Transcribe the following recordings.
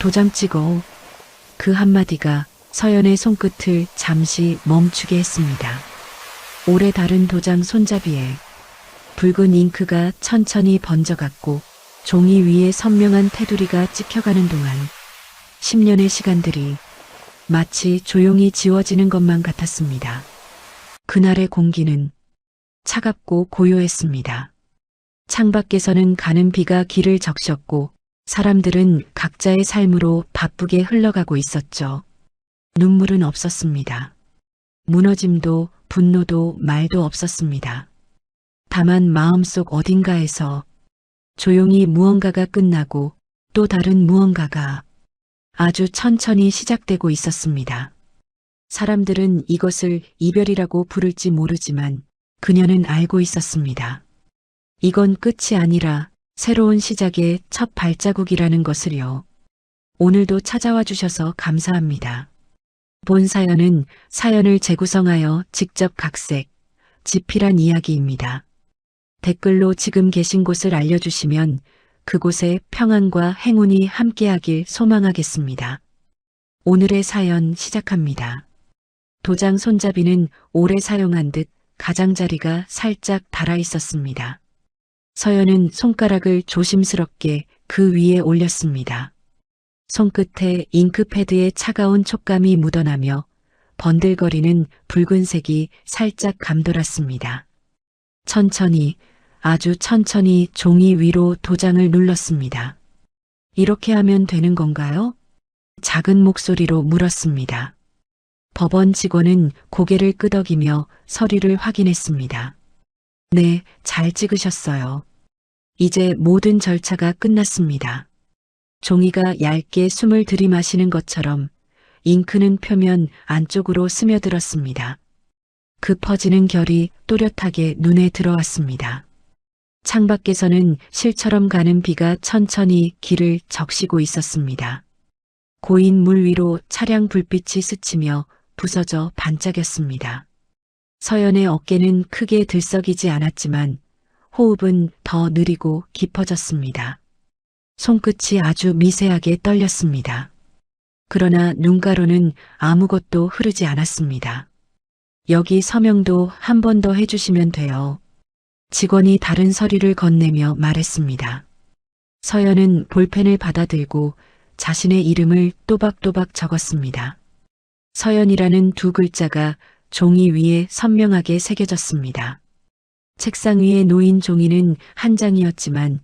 도장 찍어. 그 한마디가 서연의 손끝을 잠시 멈추게 했습니다. 오래 다른 도장 손잡이에 붉은 잉크가 천천히 번져갔고 종이 위에 선명한 테두리가 찍혀가는 동안 10년의 시간들이 마치 조용히 지워지는 것만 같았습니다. 그날의 공기는 차갑고 고요했습니다. 창밖에서는 가는 비가 길을 적셨고 사람들은 각자의 삶으로 바쁘게 흘러가고 있었죠. 눈물은 없었습니다. 무너짐도 분노도 말도 없었습니다. 다만 마음속 어딘가에서 조용히 무언가가 끝나고 또 다른 무언가가 아주 천천히 시작되고 있었습니다. 사람들은 이것을 이별이라고 부를지 모르지만 그녀는 알고 있었습니다. 이건 끝이 아니라 새로운 시작의 첫 발자국이라는 것을요. 오늘도 찾아와 주셔서 감사합니다. 본 사연은 사연을 재구성하여 직접 각색, 집필한 이야기입니다. 댓글로 지금 계신 곳을 알려주시면 그곳에 평안과 행운이 함께하길 소망하겠습니다. 오늘의 사연 시작합니다. 도장 손잡이는 오래 사용한 듯 가장자리가 살짝 닳아 있었습니다. 서연은 손가락을 조심스럽게 그 위에 올렸습니다. 손끝에 잉크패드의 차가운 촉감이 묻어나며 번들거리는 붉은색이 살짝 감돌았습니다. 천천히, 아주 천천히 종이 위로 도장을 눌렀습니다. 이렇게 하면 되는 건가요? 작은 목소리로 물었습니다. 법원 직원은 고개를 끄덕이며 서류를 확인했습니다. 네, 잘 찍으셨어요. 이제 모든 절차가 끝났습니다. 종이가 얇게 숨을 들이마시는 것처럼 잉크는 표면 안쪽으로 스며들었습니다. 그 퍼지는 결이 또렷하게 눈에 들어왔습니다. 창밖에서는 실처럼 가는 비가 천천히 길을 적시고 있었습니다. 고인 물 위로 차량 불빛이 스치며 부서져 반짝였습니다. 서연의 어깨는 크게 들썩이지 않았지만 호흡은 더 느리고 깊어졌습니다. 손끝이 아주 미세하게 떨렸습니다. 그러나 눈가로는 아무것도 흐르지 않았습니다. 여기 서명도 한 번 더 해주시면 돼요. 직원이 다른 서류를 건네며 말했습니다. 서연은 볼펜을 받아들고 자신의 이름을 또박또박 적었습니다. 서연이라는 두 글자가 종이 위에 선명하게 새겨졌습니다. 책상 위에 놓인 종이는 한 장이었지만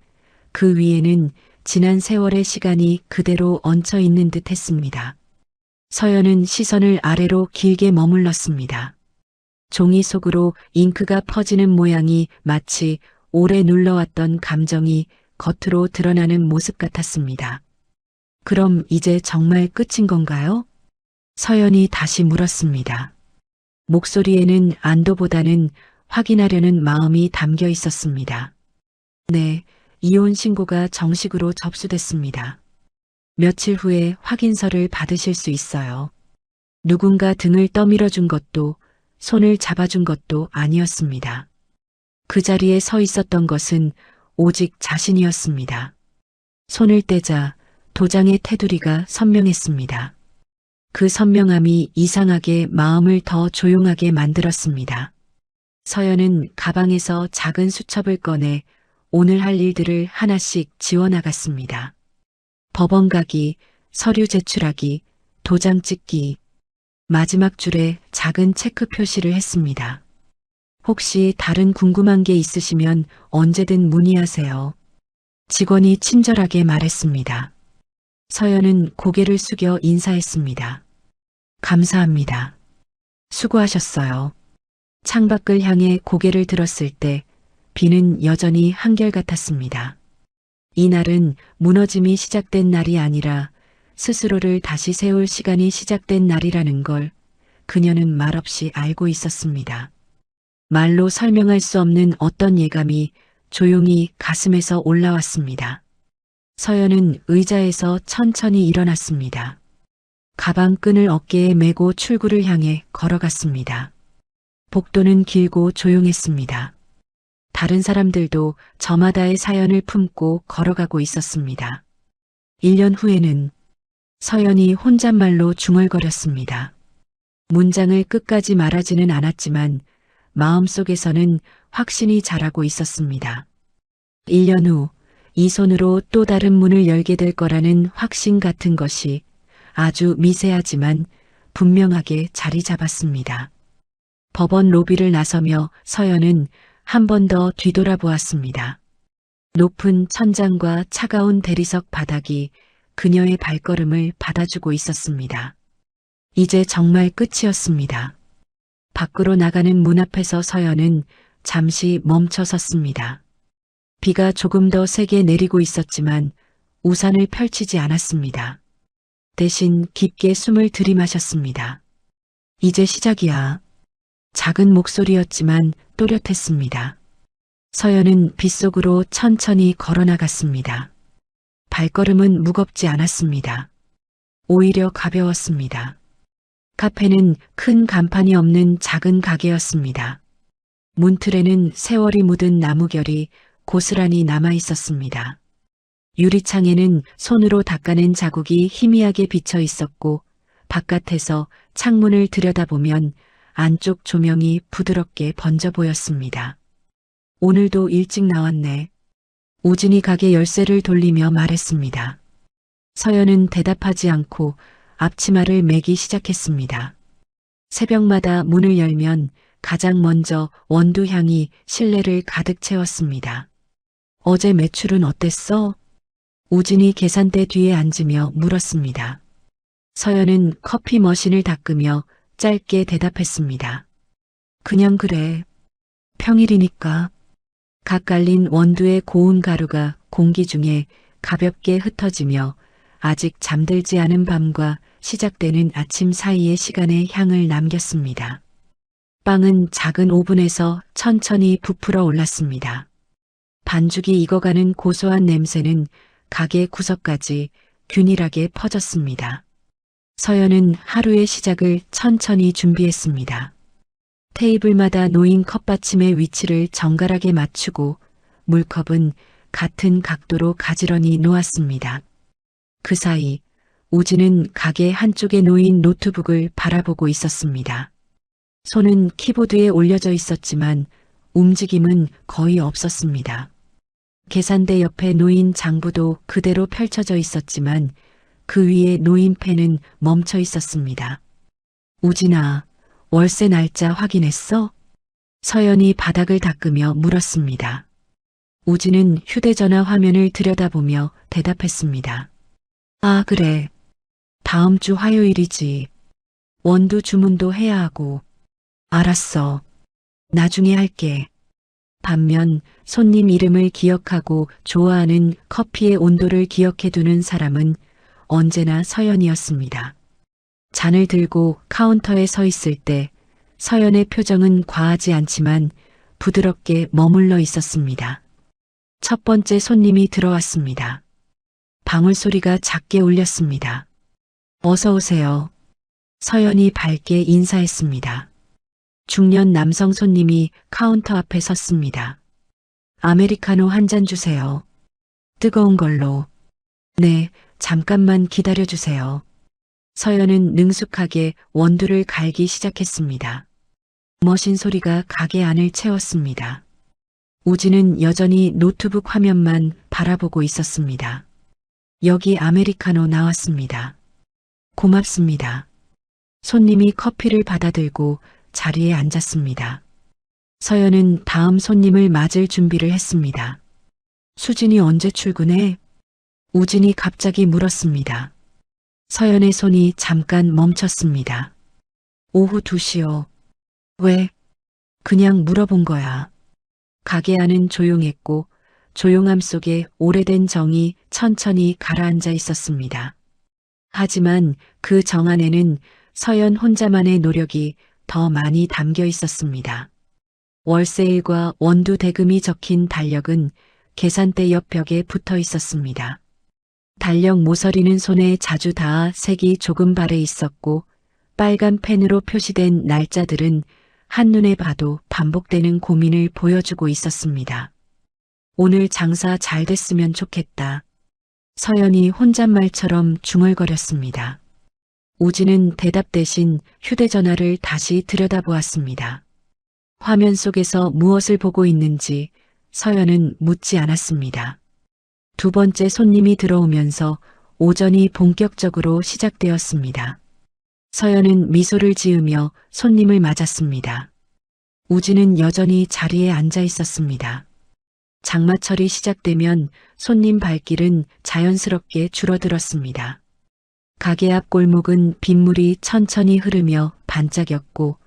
그 위에는 지난 세월의 시간이 그대로 얹혀 있는 듯 했습니다. 서연은 시선을 아래로 길게 머물렀습니다. 종이 속으로 잉크가 퍼지는 모양이 마치 오래 눌러왔던 감정이 겉으로 드러나는 모습 같았습니다. 그럼 이제 정말 끝인 건가요? 서연이 다시 물었습니다. 목소리에는 안도보다는 확인하려는 마음이 담겨 있었습니다. 네, 이혼 신고가 정식으로 접수됐습니다. 며칠 후에 확인서를 받으실 수 있어요. 누군가 등을 떠밀어 준 것도 손을 잡아준 것도 아니었습니다. 그 자리에 서 있었던 것은 오직 자신이었습니다. 손을 떼자 도장의 테두리가 선명했습니다. 그 선명함이 이상하게 마음을 더 조용하게 만들었습니다. 서연은 가방에서 작은 수첩을 꺼내 오늘 할 일들을 하나씩 지워나갔습니다. 법원 가기, 서류 제출하기, 도장 찍기, 마지막 줄에 작은 체크 표시를 했습니다. 혹시 다른 궁금한 게 있으시면 언제든 문의하세요. 직원이 친절하게 말했습니다. 서연은 고개를 숙여 인사했습니다. 감사합니다. 수고하셨어요. 창밖을 향해 고개를 들었을 때 비는 여전히 한결같았습니다. 이날은 무너짐이 시작된 날이 아니라 스스로를 다시 세울 시간이 시작된 날이라는 걸 그녀는 말없이 알고 있었습니다. 말로 설명할 수 없는 어떤 예감이 조용히 가슴에서 올라왔습니다. 서연은 의자에서 천천히 일어났습니다. 가방 끈을 어깨에 메고 출구를 향해 걸어갔습니다. 복도는 길고 조용했습니다. 다른 사람들도 저마다의 사연을 품고 걸어가고 있었습니다. 1년 후에는 서연이 혼잣말로 중얼거렸습니다. 문장을 끝까지 말하지는 않았지만 마음속에서는 확신이 자라고 있었습니다. 1년 후 이 손으로 또 다른 문을 열게 될 거라는 확신 같은 것이 아주 미세하지만 분명하게 자리 잡았습니다. 법원 로비를 나서며 서연은 한 번 더 뒤돌아보았습니다. 높은 천장과 차가운 대리석 바닥이 그녀의 발걸음을 받아주고 있었습니다. 이제 정말 끝이었습니다. 밖으로 나가는 문 앞에서 서연은 잠시 멈춰 섰습니다. 비가 조금 더 세게 내리고 있었지만 우산을 펼치지 않았습니다. 대신 깊게 숨을 들이마셨습니다. 이제 시작이야. 작은 목소리였지만 또렷했습니다. 서연은 빗속으로 천천히 걸어나갔습니다. 발걸음은 무겁지 않았습니다. 오히려 가벼웠습니다. 카페는 큰 간판이 없는 작은 가게였습니다. 문틀에는 세월이 묻은 나무결이 고스란히 남아 있었습니다. 유리창에는 손으로 닦아낸 자국이 희미하게 비쳐 있었고 바깥에서 창문을 들여다보면 안쪽 조명이 부드럽게 번져 보였습니다. 오늘도 일찍 나왔네. 우진이 가게 열쇠를 돌리며 말했습니다. 서연은 대답하지 않고 앞치마를 매기 시작했습니다. 새벽마다 문을 열면 가장 먼저 원두향이 실내를 가득 채웠습니다. 어제 매출은 어땠어? 우진이 계산대 뒤에 앉으며 물었습니다. 서연은 커피 머신을 닦으며 짧게 대답했습니다. 그냥 그래. 평일이니까. 각 갈린 원두의 고운 가루가 공기 중에 가볍게 흩어지며 아직 잠들지 않은 밤과 시작되는 아침 사이의 시간에 향을 남겼습니다. 빵은 작은 오븐에서 천천히 부풀어 올랐습니다. 반죽이 익어가는 고소한 냄새는 가게 구석까지 균일하게 퍼졌습니다. 서연은 하루의 시작을 천천히 준비했습니다. 테이블마다 놓인 컵받침의 위치를 정갈하게 맞추고 물컵은 같은 각도로 가지런히 놓았습니다. 그 사이 우진은 가게 한쪽에 놓인 노트북을 바라보고 있었습니다. 손은 키보드에 올려져 있었지만 움직임은 거의 없었습니다. 계산대 옆에 놓인 장부도 그대로 펼쳐져 있었지만 그 위에 놓인 펜은 멈춰 있었습니다. 우진아, 월세 날짜 확인했어? 서연이 바닥을 닦으며 물었습니다. 우진은 휴대전화 화면을 들여다보며 대답했습니다. 아, 그래. 다음 주 화요일이지. 원두 주문도 해야 하고. 알았어. 나중에 할게. 반면 손님 이름을 기억하고 좋아하는 커피의 온도를 기억해두는 사람은 언제나 서연이었습니다. 잔을 들고 카운터에 서 있을 때 서연의 표정은 과하지 않지만 부드럽게 머물러 있었습니다. 첫 번째 손님이 들어왔습니다. 방울소리가 작게 울렸습니다. 어서 오세요. 서연이 밝게 인사했습니다. 중년 남성 손님이 카운터 앞에 섰습니다. 아메리카노 한 잔 주세요. 뜨거운 걸로. 네, 잠깐만 기다려주세요. 서연은 능숙하게 원두를 갈기 시작했습니다. 머신 소리가 가게 안을 채웠습니다. 우진은 여전히 노트북 화면만 바라보고 있었습니다. 여기 아메리카노 나왔습니다. 고맙습니다. 손님이 커피를 받아들고 자리에 앉았습니다. 서연은 다음 손님을 맞을 준비를 했습니다. 수진이 언제 출근해? 우진이 갑자기 물었습니다. 서연의 손이 잠깐 멈췄습니다. 오후 2시요. 왜? 그냥 물어본 거야. 가게 안은 조용했고 조용함 속에 오래된 정이 천천히 가라앉아 있었습니다. 하지만 그 정 안에는 서연 혼자만의 노력이 더 많이 담겨 있었습니다. 월세일과 원두 대금이 적힌 달력은 계산대 옆 벽에 붙어 있었습니다. 달력 모서리는 손에 자주 닿아 색이 조금 바래 있었고 빨간 펜으로 표시된 날짜들은 한눈에 봐도 반복되는 고민을 보여주고 있었습니다. 오늘 장사 잘 됐으면 좋겠다. 서연이 혼잣말처럼 중얼거렸습니다. 우진은 대답 대신 휴대전화를 다시 들여다보았습니다. 화면 속에서 무엇을 보고 있는지 서연은 묻지 않았습니다. 두 번째 손님이 들어오면서 오전이 본격적으로 시작되었습니다. 서연은 미소를 지으며 손님을 맞았습니다. 우진은 여전히 자리에 앉아 있었습니다. 장마철이 시작되면 손님 발길은 자연스럽게 줄어들었습니다. 가게 앞 골목은 빗물이 천천히 흐르며 반짝였고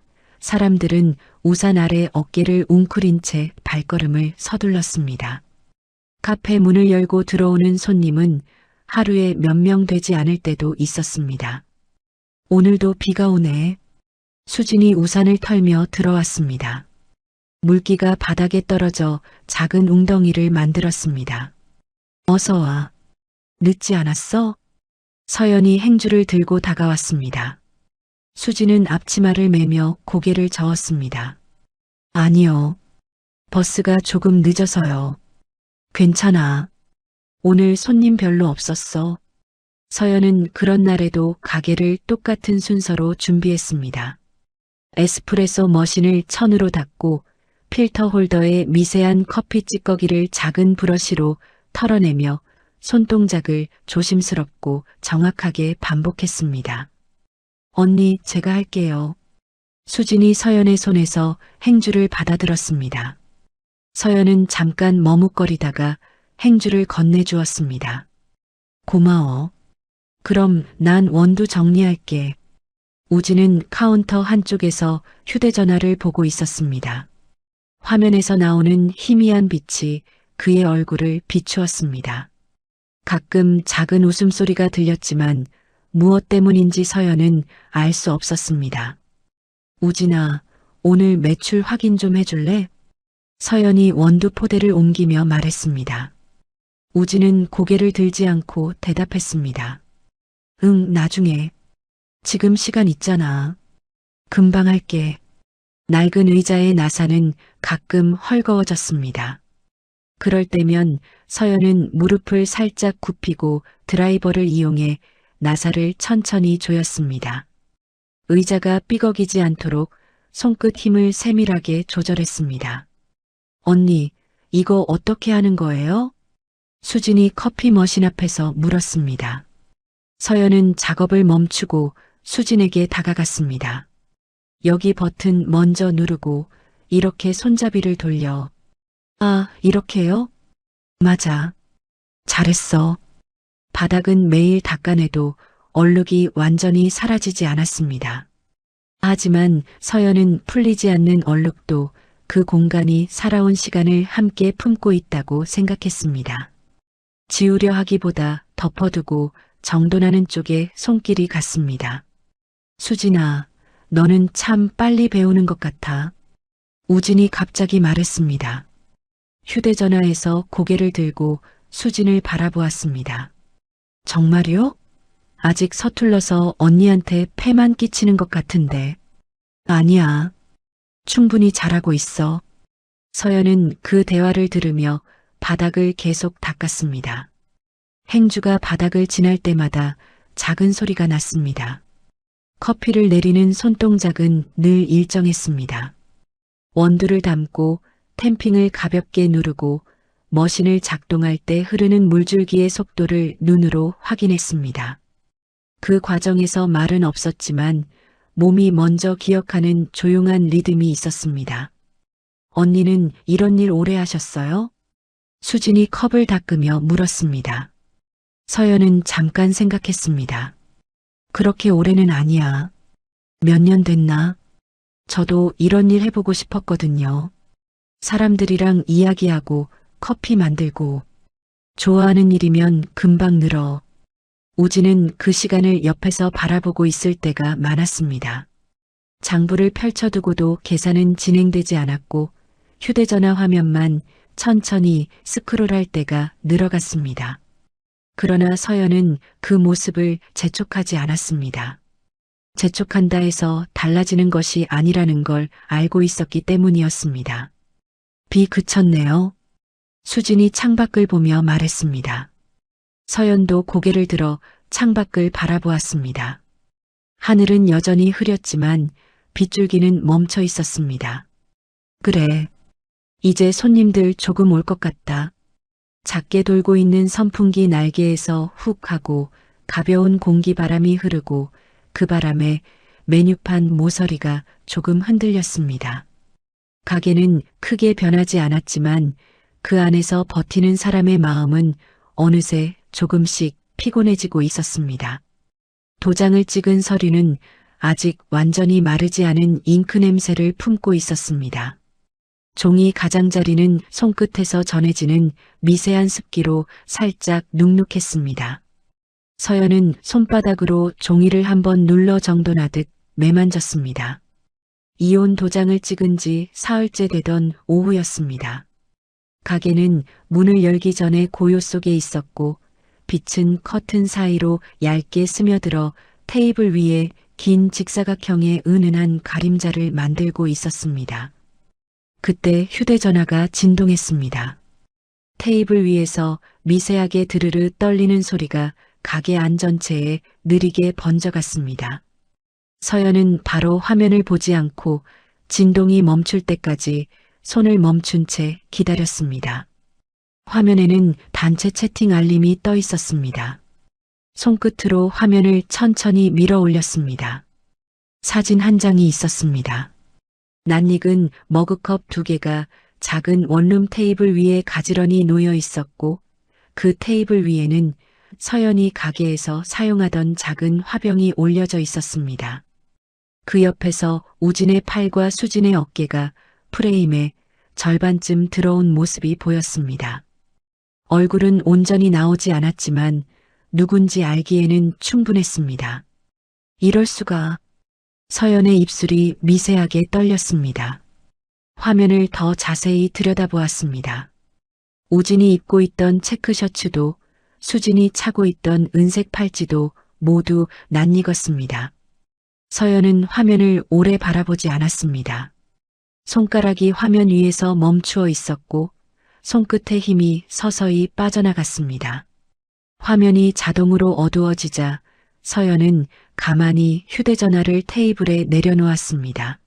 사람들은 우산 아래 어깨를 웅크린 채 발걸음을 서둘렀습니다. 카페 문을 열고 들어오는 손님은 하루에 몇 명 되지 않을 때도 있었습니다. 오늘도 비가 오네. 수진이 우산을 털며 들어왔습니다. 물기가 바닥에 떨어져 작은 웅덩이를 만들었습니다. 어서 와. 늦지 않았어? 서연이 행주를 들고 다가왔습니다. 수진은 앞치마를 매며 고개를 저었습니다. 아니요. 버스가 조금 늦어서요. 괜찮아. 오늘 손님 별로 없었어. 서연은 그런 날에도 가게를 똑같은 순서로 준비했습니다. 에스프레소 머신을 천으로 닫고 필터 홀더에 미세한 커피 찌꺼기를 작은 브러쉬로 털어내며 손동작을 조심스럽고 정확하게 반복했습니다. 언니, 제가 할게요. 수진이 서연의 손에서 행주를 받아들었습니다. 서연은 잠깐 머뭇거리다가 행주를 건네주었습니다. 고마워. 그럼 난 원두 정리할게. 우진은 카운터 한쪽에서 휴대전화를 보고 있었습니다. 화면에서 나오는 희미한 빛이 그의 얼굴을 비추었습니다. 가끔 작은 웃음소리가 들렸지만 무엇 때문인지 서연은 알 수 없었습니다. 우진아, 오늘 매출 확인 좀 해줄래? 서연이 원두 포대를 옮기며 말했습니다. 우진은 고개를 들지 않고 대답했습니다. 응, 나중에. 지금 시간 있잖아. 금방 할게. 낡은 의자의 나사는 가끔 헐거워졌습니다. 그럴 때면 서연은 무릎을 살짝 굽히고 드라이버를 이용해 나사를 천천히 조였습니다. 의자가 삐걱이지 않도록 손끝 힘을 세밀하게 조절했습니다. 언니, 이거 어떻게 하는 거예요? 수진이 커피 머신 앞에서 물었습니다. 서연은 작업을 멈추고 수진에게 다가갔습니다. 여기 버튼 먼저 누르고 이렇게 손잡이를 돌려. 아, 이렇게요? 맞아. 잘했어. 바닥은 매일 닦아내도 얼룩이 완전히 사라지지 않았습니다. 하지만 서연은 풀리지 않는 얼룩도 그 공간이 살아온 시간을 함께 품고 있다고 생각했습니다. 지우려 하기보다 덮어두고 정돈하는 쪽에 손길이 갔습니다. 수진아, 너는 참 빨리 배우는 것 같아. 우진이 갑자기 말했습니다. 휴대전화에서 고개를 들고 수진을 바라보았습니다. 정말요? 아직 서툴러서 언니한테 폐만 끼치는 것 같은데. 아니야. 충분히 잘하고 있어. 서연은 그 대화를 들으며 바닥을 계속 닦았습니다. 행주가 바닥을 지날 때마다 작은 소리가 났습니다. 커피를 내리는 손동작은 늘 일정했습니다. 원두를 담고 탬핑을 가볍게 누르고 머신을 작동할 때 흐르는 물줄기의 속도를 눈으로 확인했습니다. 그 과정에서 말은 없었지만 몸이 먼저 기억하는 조용한 리듬이 있었습니다. 언니는 이런 일 오래 하셨어요? 수진이 컵을 닦으며 물었습니다. 서연은 잠깐 생각했습니다. 그렇게 오래는 아니야. 몇 년 됐나? 저도 이런 일 해보고 싶었거든요. 사람들이랑 이야기하고 커피 만들고 좋아하는 일이면 금방 늘어. 우진은 그 시간을 옆에서 바라보고 있을 때가 많았습니다. 장부를 펼쳐두고도 계산은 진행되지 않았고 휴대전화 화면만 천천히 스크롤할 때가 늘어갔습니다. 그러나 서연은 그 모습을 재촉하지 않았습니다. 재촉한다 해서 달라지는 것이 아니라는 걸 알고 있었기 때문이었습니다. 비 그쳤네요. 수진이 창밖을 보며 말했습니다. 서연도 고개를 들어 창밖을 바라보았습니다. 하늘은 여전히 흐렸지만 빗줄기는 멈춰 있었습니다. 그래. 이제 손님들 조금 올 것 같다. 작게 돌고 있는 선풍기 날개에서 훅 하고 가벼운 공기바람이 흐르고 그 바람에 메뉴판 모서리가 조금 흔들렸습니다. 가게는 크게 변하지 않았지만 그 안에서 버티는 사람의 마음은 어느새 조금씩 피곤해지고 있었습니다. 도장을 찍은 서류는 아직 완전히 마르지 않은 잉크 냄새를 품고 있었습니다. 종이 가장자리는 손끝에서 전해지는 미세한 습기로 살짝 눅눅했습니다. 서연은 손바닥으로 종이를 한번 눌러 정돈하듯 매만졌습니다. 이혼 도장을 찍은 지 사흘째 되던 오후였습니다. 가게는 문을 열기 전에 고요 속에 있었고 빛은 커튼 사이로 얇게 스며들어 테이블 위에 긴 직사각형의 은은한 가림자를 만들고 있었습니다. 그때 휴대전화가 진동했습니다. 테이블 위에서 미세하게 드르르 떨리는 소리가 가게 안 전체에 느리게 번져갔습니다. 서연은 바로 화면을 보지 않고 진동이 멈출 때까지 손을 멈춘 채 기다렸습니다. 화면에는 단체 채팅 알림이 떠 있었습니다. 손끝으로 화면을 천천히 밀어 올렸습니다. 사진 한 장이 있었습니다. 낯익은 머그컵 2개가 작은 원룸 테이블 위에 가지런히 놓여 있었고 그 테이블 위에는 서연이 가게에서 사용하던 작은 화병이 올려져 있었습니다. 그 옆에서 우진의 팔과 수진의 어깨가 프레임에 절반쯤 들어온 모습이 보였습니다. 얼굴은 온전히 나오지 않았지만 누군지 알기에는 충분했습니다. 이럴 수가. 서연의 입술이 미세하게 떨렸습니다. 화면을 더 자세히 들여다보았습니다. 우진이 입고 있던 체크 셔츠도 수진이 차고 있던 은색 팔찌도 모두 낯익었습니다. 서연은 화면을 오래 바라보지 않았습니다. 손가락이 화면 위에서 멈추어 있었고 손끝의 힘이 서서히 빠져나갔습니다. 화면이 자동으로 어두워지자 서연은 가만히 휴대전화를 테이블에 내려놓았습니다.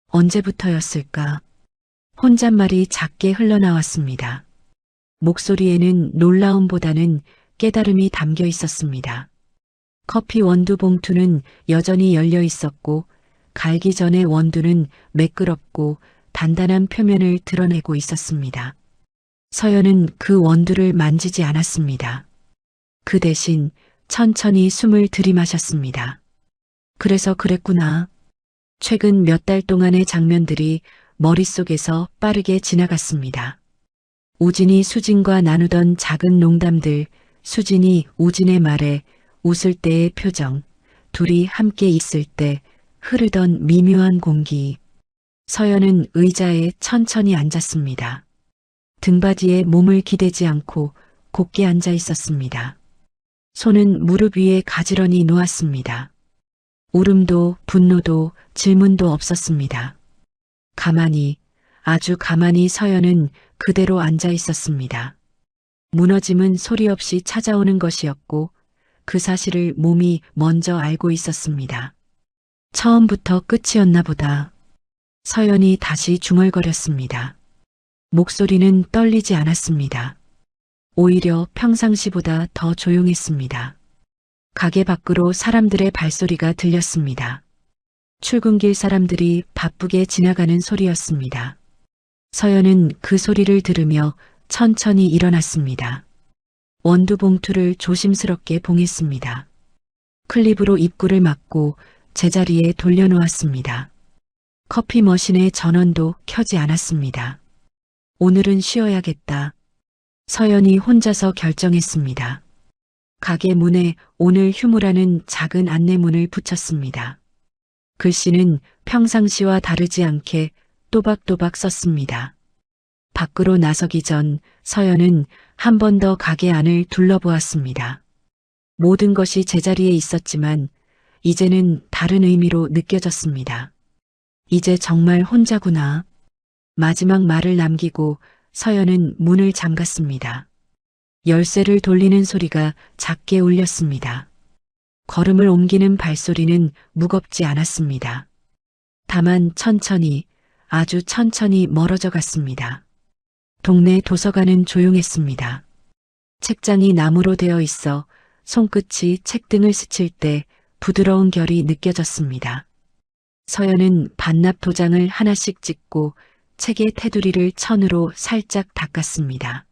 언제부터였을까? 혼잣말이 작게 흘러나왔습니다. 목소리에는 놀라움보다는 깨달음이 담겨 있었습니다. 커피 원두 봉투는 여전히 열려 있었고 갈기 전의 원두는 매끄럽고 단단한 표면을 드러내고 있었습니다. 서연은 그 원두를 만지지 않았습니다. 그 대신 천천히 숨을 들이마셨습니다. 그래서 그랬구나. 최근 몇 달 동안의 장면들이 머릿속에서 빠르게 지나갔습니다. 우진이 수진과 나누던 작은 농담들, 수진이 우진의 말에 웃을 때의 표정, 둘이 함께 있을 때 흐르던 미묘한 공기. 서연은 의자에 천천히 앉았습니다. 등받이에 몸을 기대지 않고 곧게 앉아 있었습니다. 손은 무릎 위에 가지런히 놓았습니다. 울음도 분노도 질문도 없었습니다. 가만히, 아주 가만히 서연은 그대로 앉아 있었습니다. 무너짐은 소리 없이 찾아오는 것이었고 그 사실을 몸이 먼저 알고 있었습니다. 처음부터 끝이었나 보다. 서연이 다시 중얼거렸습니다. 목소리는 떨리지 않았습니다. 오히려 평상시보다 더 조용했습니다. 가게 밖으로 사람들의 발소리가 들렸습니다. 출근길 사람들이 바쁘게 지나가는 소리였습니다. 서연은 그 소리를 들으며 천천히 일어났습니다. 원두 봉투를 조심스럽게 봉했습니다. 클립으로 입구를 막고 제자리에 돌려놓았습니다. 커피 머신의 전원도 켜지 않았습니다. 오늘은 쉬어야겠다. 서연이 혼자서 결정했습니다. 가게 문에 오늘 휴무라는 작은 안내문을 붙였습니다. 글씨는 평상시와 다르지 않게 또박또박 썼습니다. 밖으로 나서기 전 서연은 한 번 더 가게 안을 둘러보았습니다. 모든 것이 제자리에 있었지만 이제는 다른 의미로 느껴졌습니다. 이제 정말 혼자구나. 마지막 말을 남기고 서연은 문을 잠갔습니다. 열쇠를 돌리는 소리가 작게 울렸습니다. 걸음을 옮기는 발소리는 무겁지 않았습니다. 다만 천천히, 아주 천천히 멀어져 갔습니다. 동네 도서관은 조용했습니다. 책장이 나무로 되어 있어 손끝이 책등을 스칠 때 부드러운 결이 느껴졌습니다. 서연은 반납 도장을 하나씩 찍고 책의 테두리를 천으로 살짝 닦았습니다.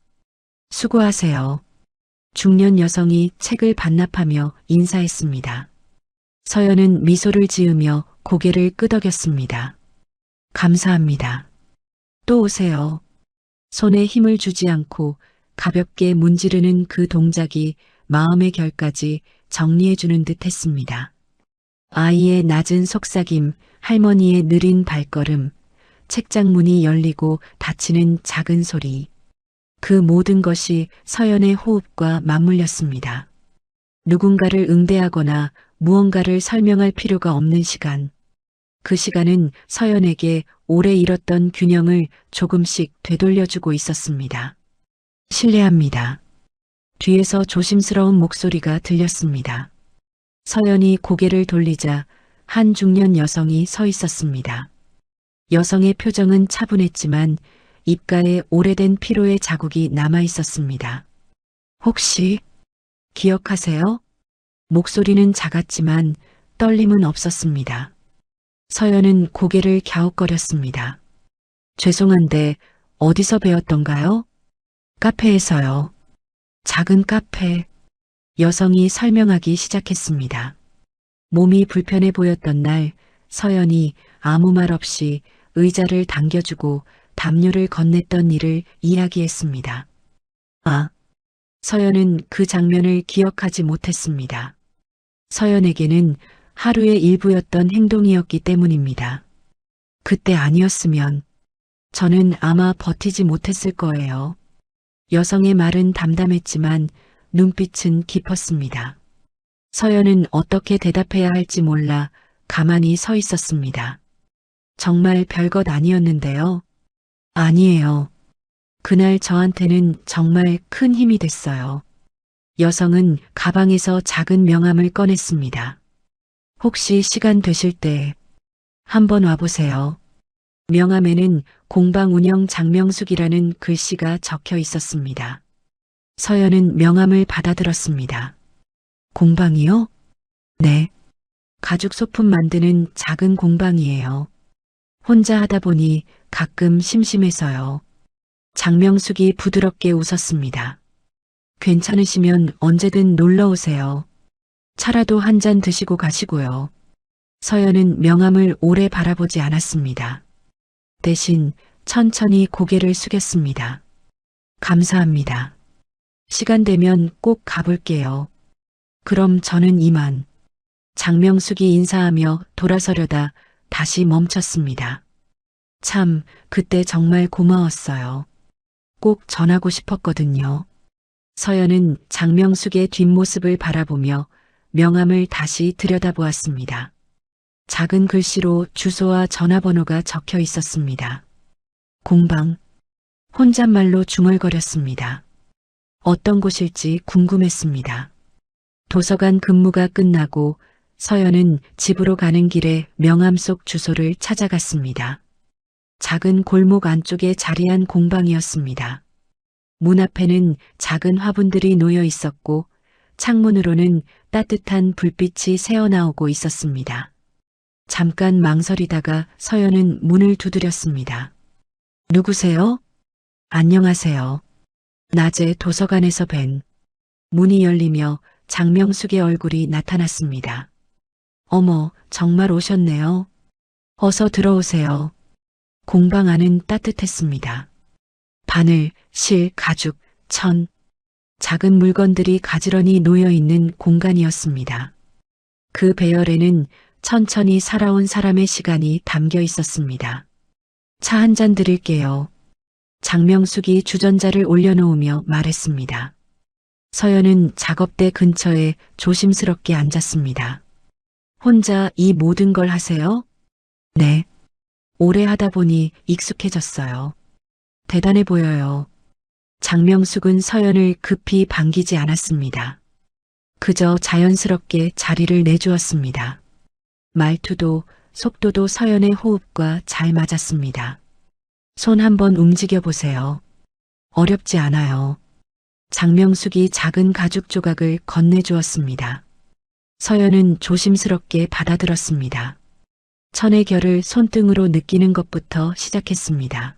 수고하세요. 중년 여성이 책을 반납하며 인사했습니다. 서연은 미소를 지으며 고개를 끄덕였습니다. 감사합니다. 또 오세요. 손에 힘을 주지 않고 가볍게 문지르는 그 동작이 마음의 결까지 정리해주는 듯 했습니다. 아이의 낮은 속삭임, 할머니의 느린 발걸음, 책장 문이 열리고 닫히는 작은 소리. 그 모든 것이 서연의 호흡과 맞물렸습니다. 누군가를 응대하거나 무언가를 설명할 필요가 없는 시간. 그 시간은 서연에게 오래 잃었던 균형을 조금씩 되돌려주고 있었습니다. 실례합니다. 뒤에서 조심스러운 목소리가 들렸습니다. 서연이 고개를 돌리자 한 중년 여성이 서 있었습니다. 여성의 표정은 차분했지만 입가에 오래된 피로의 자국이 남아 있었습니다. 혹시 기억하세요? 목소리는 작았지만 떨림은 없었습니다. 서연은 고개를 갸웃거렸습니다. 죄송한데 어디서 배웠던가요? 카페에서요. 작은 카페. 여성이 설명하기 시작했습니다. 몸이 불편해 보였던 날 서연이 아무 말 없이 의자를 당겨주고 담요를 건넸던 일을 이야기했습니다. 아, 서연은 그 장면을 기억하지 못했습니다. 서연에게는 하루의 일부였던 행동이었기 때문입니다. 그때 아니었으면 저는 아마 버티지 못했을 거예요. 여성의 말은 담담했지만 눈빛은 깊었습니다. 서연은 어떻게 대답해야 할지 몰라 가만히 서 있었습니다. 정말 별것 아니었는데요. 아니에요. 그날 저한테는 정말 큰 힘이 됐어요. 여성은 가방에서 작은 명함을 꺼냈습니다. 혹시 시간 되실 때 한번 와보세요. 명함에는 공방 운영 장명숙이라는 글씨가 적혀 있었습니다. 서연은 명함을 받아들었습니다. 공방이요? 네. 가죽 소품 만드는 작은 공방이에요. 혼자 하다 보니 가끔 심심해서요. 장명숙이 부드럽게 웃었습니다. 괜찮으시면 언제든 놀러 오세요. 차라도 한 잔 드시고 가시고요. 서연은 명함을 오래 바라보지 않았습니다. 대신 천천히 고개를 숙였습니다. 감사합니다. 시간 되면 꼭 가볼게요. 그럼 저는 이만. 장명숙이 인사하며 돌아서려다 다시 멈췄습니다. 참, 그때 정말 고마웠어요. 꼭 전하고 싶었거든요. 서연은 장명숙의 뒷모습을 바라보며 명함을 다시 들여다보았습니다. 작은 글씨로 주소와 전화번호가 적혀 있었습니다. 공방. 혼잣말로 중얼거렸습니다. 어떤 곳일지 궁금했습니다. 도서관 근무가 끝나고 서연은 집으로 가는 길에 명함 속 주소를 찾아갔습니다. 작은 골목 안쪽에 자리한 공방이었습니다. 문 앞에는 작은 화분들이 놓여 있었고 창문으로는 따뜻한 불빛이 새어나오고 있었습니다. 잠깐 망설이다가 서연은 문을 두드렸습니다. 누구세요? 안녕하세요. 낮에 도서관에서 뵌. 문이 열리며 장명숙의 얼굴이 나타났습니다. 어머, 정말 오셨네요. 어서 들어오세요. 공방 안은 따뜻했습니다. 바늘, 실, 가죽, 천, 작은 물건들이 가지런히 놓여있는 공간이었습니다. 그 배열에는 천천히 살아온 사람의 시간이 담겨 있었습니다. 차 한 잔 드릴게요. 장명숙이 주전자를 올려놓으며 말했습니다. 서연은 작업대 근처에 조심스럽게 앉았습니다. 혼자 이 모든 걸 하세요? 네. 오래 하다 보니 익숙해졌어요. 대단해 보여요. 장명숙은 서연을 급히 반기지 않았습니다. 그저 자연스럽게 자리를 내주었습니다. 말투도 속도도 서연의 호흡과 잘 맞았습니다. 손 한번 움직여 보세요. 어렵지 않아요. 장명숙이 작은 가죽 조각을 건네주었습니다. 서연은 조심스럽게 받아들었습니다. 천의 결을 손등으로 느끼는 것부터 시작했습니다.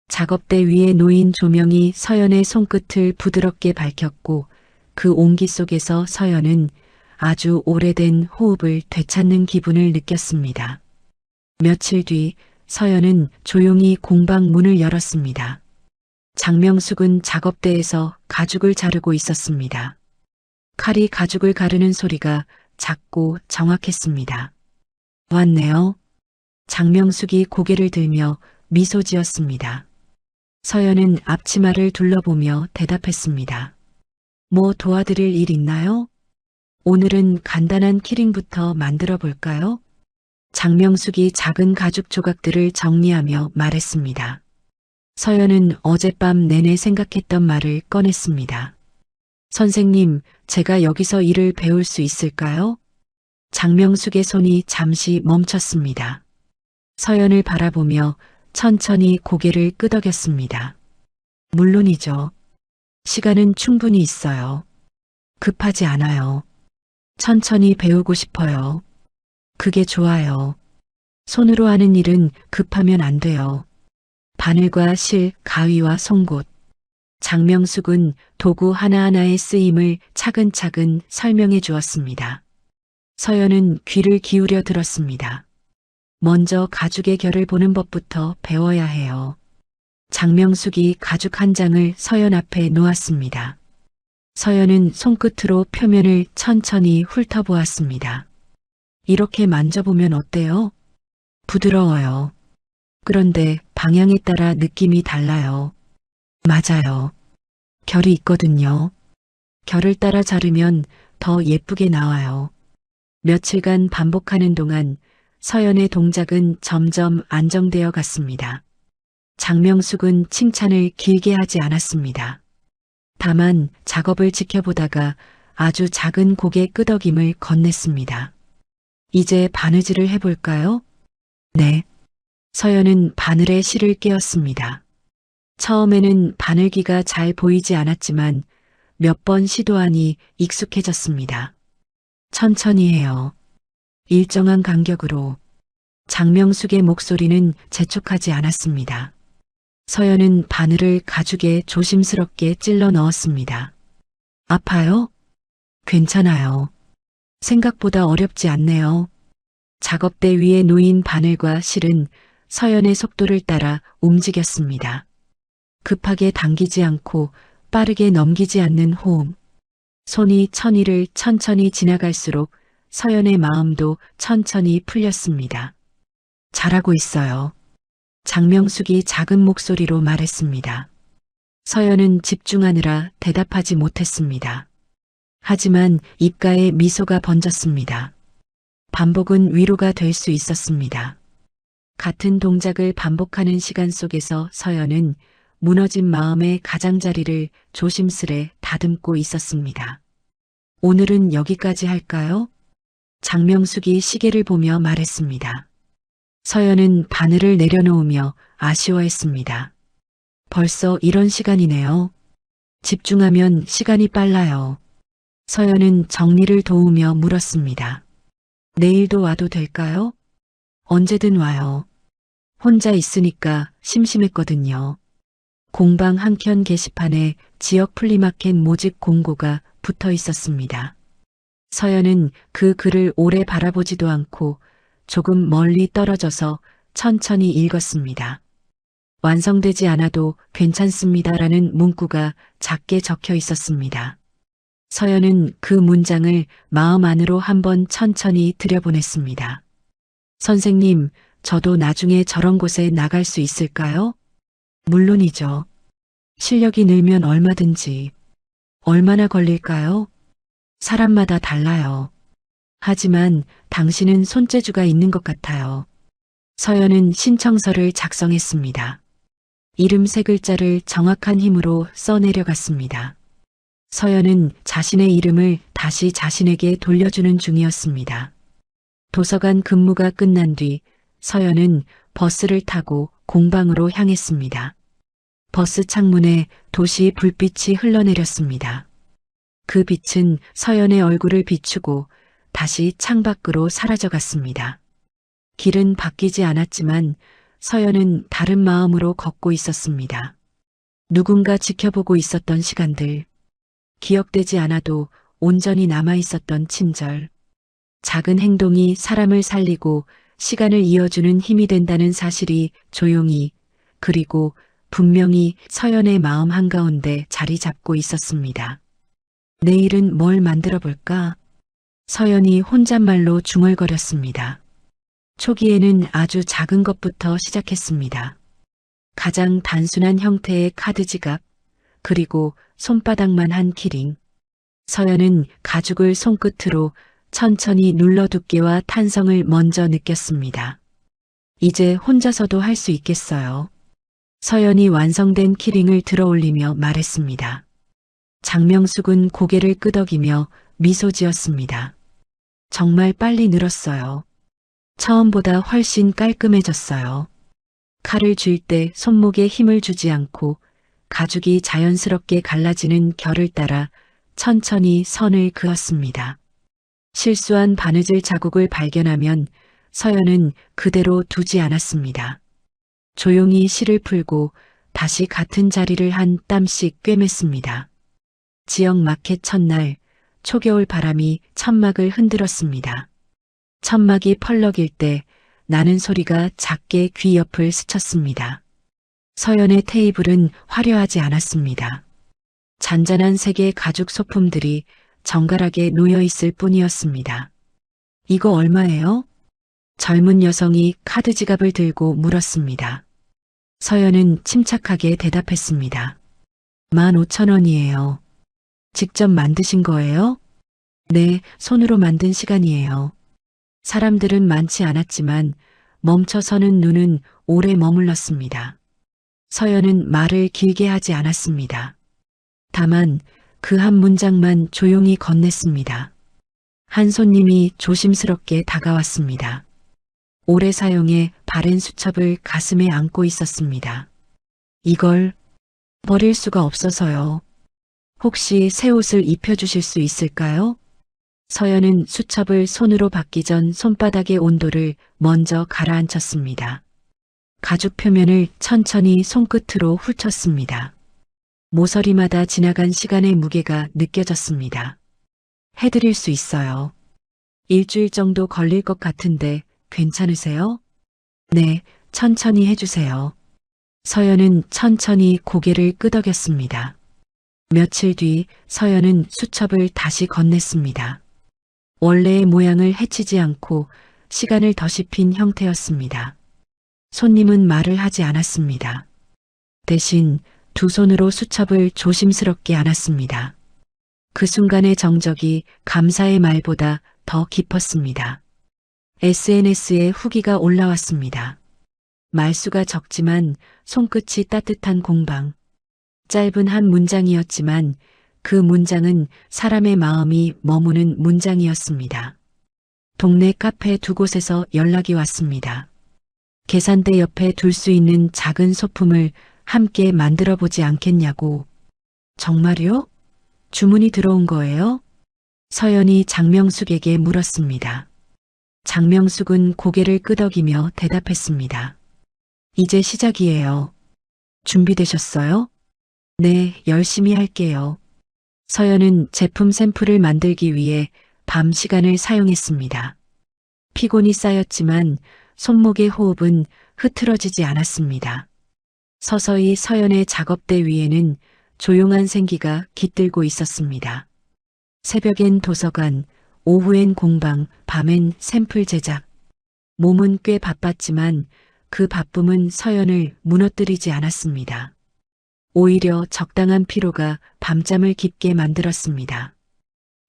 작업대 위에 놓인 조명이 서연의 손끝을 부드럽게 밝혔고 그 온기 속에서 서연은 아주 오래된 호흡을 되찾는 기분을 느꼈습니다. 며칠 뒤 서연은 조용히 공방 문을 열었습니다. 장명숙은 작업대에서 가죽을 자르고 있었습니다. 칼이 가죽을 가르는 소리가 작고 정확했습니다. 왔네요. 장명숙이 고개를 들며 미소 지었습니다. 서연은 앞치마를 둘러보며 대답했습니다. 뭐 도와드릴 일 있나요? 오늘은 간단한 키링부터 만들어 볼까요? 장명숙이 작은 가죽 조각들을 정리하며 말했습니다. 서연은 어젯밤 내내 생각했던 말을 꺼냈습니다. 선생님, 제가 여기서 일을 배울 수 있을까요? 장명숙의 손이 잠시 멈췄습니다. 서연을 바라보며 천천히 고개를 끄덕였습니다. 물론이죠. 시간은 충분히 있어요. 급하지 않아요. 천천히 배우고 싶어요. 그게 좋아요. 손으로 하는 일은 급하면 안 돼요. 바늘과 실, 가위와 송곳. 장명숙은 도구 하나하나의 쓰임을 차근차근 설명해 주었습니다. 서연은 귀를 기울여 들었습니다. 먼저 가죽의 결을 보는 법부터 배워야 해요. 장명숙이 가죽 한 장을 서연 앞에 놓았습니다. 서연은 손끝으로 표면을 천천히 훑어보았습니다. 이렇게 만져보면 어때요? 부드러워요. 그런데 방향에 따라 느낌이 달라요. 맞아요. 결이 있거든요. 결을 따라 자르면 더 예쁘게 나와요. 며칠간 반복하는 동안 서연의 동작은 점점 안정되어 갔습니다. 장명숙은 칭찬을 길게 하지 않았습니다. 다만 작업을 지켜보다가 아주 작은 고개 끄덕임을 건넸습니다. 이제 바느질을 해볼까요? 네. 서연은 바늘에 실을 끼웠습니다. 처음에는 바늘기가 잘 보이지 않았지만 몇 번 시도하니 익숙해졌습니다. 천천히 해요. 일정한 간격으로. 장명숙의 목소리는 재촉하지 않았습니다. 서연은 바늘을 가죽에 조심스럽게 찔러 넣었습니다. 아파요? 괜찮아요. 생각보다 어렵지 않네요. 작업대 위에 놓인 바늘과 실은 서연의 속도를 따라 움직였습니다. 급하게 당기지 않고 빠르게 넘기지 않는 호흡. 손이 천일을 천천히 지나갈수록 서연의 마음도 천천히 풀렸습니다. 잘하고 있어요. 장명숙이 작은 목소리로 말했습니다. 서연은 집중하느라 대답하지 못했습니다. 하지만 입가에 미소가 번졌습니다. 반복은 위로가 될 수 있었습니다. 같은 동작을 반복하는 시간 속에서 서연은 무너진 마음의 가장자리를 조심스레 다듬고 있었습니다. 오늘은 여기까지 할까요? 장명숙이 시계를 보며 말했습니다. 서연은 바늘을 내려놓으며 아쉬워했습니다. 벌써 이런 시간이네요. 집중하면 시간이 빨라요. 서연은 정리를 도우며 물었습니다. 내일도 와도 될까요? 언제든 와요. 혼자 있으니까 심심했거든요. 공방 한켠 게시판에 지역 플리마켓 모집 공고가 붙어 있었습니다. 서연은 그 글을 오래 바라보지도 않고 조금 멀리 떨어져서 천천히 읽었습니다. 완성되지 않아도 괜찮습니다라는 문구가 작게 적혀 있었습니다. 서연은 그 문장을 마음 안으로 한번 천천히 들여보냈습니다. 선생님, 저도 나중에 저런 곳에 나갈 수 있을까요? 물론이죠. 실력이 늘면 얼마든지. 얼마나 걸릴까요? 사람마다 달라요. 하지만 당신은 손재주가 있는 것 같아요. 서연은 신청서를 작성했습니다. 이름 세 글자를 정확한 힘으로 써내려갔습니다. 서연은 자신의 이름을 다시 자신에게 돌려주는 중이었습니다. 도서관 근무가 끝난 뒤 서연은 버스를 타고 공방으로 향했습니다. 버스 창문에 도시 불빛이 흘러내렸습니다. 그 빛은 서연의 얼굴을 비추고 다시 창밖으로 사라져갔습니다. 길은 바뀌지 않았지만 서연은 다른 마음으로 걷고 있었습니다. 누군가 지켜보고 있었던 시간들, 기억되지 않아도 온전히 남아있었던 친절, 작은 행동이 사람을 살리고 시간을 이어주는 힘이 된다는 사실이 조용히 그리고 분명히 서연의 마음 한가운데 자리 잡고 있었습니다. 내일은 뭘 만들어 볼까? 서연이 혼잣말로 중얼거렸습니다. 초기에는 아주 작은 것부터 시작했습니다. 가장 단순한 형태의 카드 지갑, 그리고 손바닥만 한 키링. 서연은 가죽을 손끝으로 천천히 눌러 두께와 탄성을 먼저 느꼈습니다. 이제 혼자서도 할 수 있겠어요. 서연이 완성된 키링을 들어 올리며 말했습니다. 장명숙은 고개를 끄덕이며 미소 지었습니다. 정말 빨리 늘었어요. 처음보다 훨씬 깔끔해졌어요. 칼을 쥘 때 손목에 힘을 주지 않고 가죽이 자연스럽게 갈라지는 결을 따라 천천히 선을 그었습니다. 실수한 바느질 자국을 발견하면 서연은 그대로 두지 않았습니다. 조용히 실을 풀고 다시 같은 자리를 한 땀씩 꿰맸습니다. 지역 마켓 첫날, 초겨울 바람이 천막을 흔들었습니다. 천막이 펄럭일 때 나는 소리가 작게 귀 옆을 스쳤습니다. 서연의 테이블은 화려하지 않았습니다. 잔잔한 색의 가죽 소품들이 정갈하게 놓여 있을 뿐이었습니다. 이거 얼마예요? 젊은 여성이 카드 지갑을 들고 물었습니다. 서연은 침착하게 대답했습니다. 15,000원이에요. 직접 만드신 거예요? 네, 손으로 만든 시간이에요. 사람들은 많지 않았지만 멈춰서는 눈은 오래 머물렀습니다. 서연은 말을 길게 하지 않았습니다. 다만 그 한 문장만 조용히 건넸습니다. 한 손님이 조심스럽게 다가왔습니다. 오래 사용해 바랜 수첩을 가슴에 안고 있었습니다. 이걸 버릴 수가 없어서요. 혹시 새 옷을 입혀주실 수 있을까요? 서연은 수첩을 손으로 받기 전 손바닥의 온도를 먼저 가라앉혔습니다. 가죽 표면을 천천히 손끝으로 훑었습니다. 모서리마다 지나간 시간의 무게가 느껴졌습니다. 해드릴 수 있어요. 일주일 정도 걸릴 것 같은데 괜찮으세요? 네, 천천히 해주세요. 서연은 천천히 고개를 끄덕였습니다. 며칠 뒤 서연은 수첩을 다시 건넸습니다. 원래의 모양을 해치지 않고 시간을 더씹힌 형태였습니다. 손님은 말을 하지 않았습니다. 대신 두 손으로 수첩을 조심스럽게 안았습니다. 그 순간의 정적이 감사의 말보다 더 깊었습니다. SNS에 후기가 올라왔습니다. 말수가 적지만 손끝이 따뜻한 공방. 짧은 한 문장이었지만 그 문장은 사람의 마음이 머무는 문장이었습니다. 동네 카페 두 곳에서 연락이 왔습니다. 계산대 옆에 둘 수 있는 작은 소품을 함께 만들어 보지 않겠냐고. 정말요? 주문이 들어온 거예요? 서연이 장명숙에게 물었습니다. 장명숙은 고개를 끄덕이며 대답했습니다. 이제 시작이에요. 준비되셨어요? 네, 열심히 할게요. 서연은 제품 샘플을 만들기 위해 밤 시간을 사용했습니다. 피곤이 쌓였지만 손목의 호흡은 흐트러지지 않았습니다. 서서히 서연의 작업대 위에는 조용한 생기가 깃들고 있었습니다. 새벽엔 도서관, 오후엔 공방, 밤엔 샘플 제작. 몸은 꽤 바빴지만 그 바쁨은 서연을 무너뜨리지 않았습니다. 오히려 적당한 피로가 밤잠을 깊게 만들었습니다.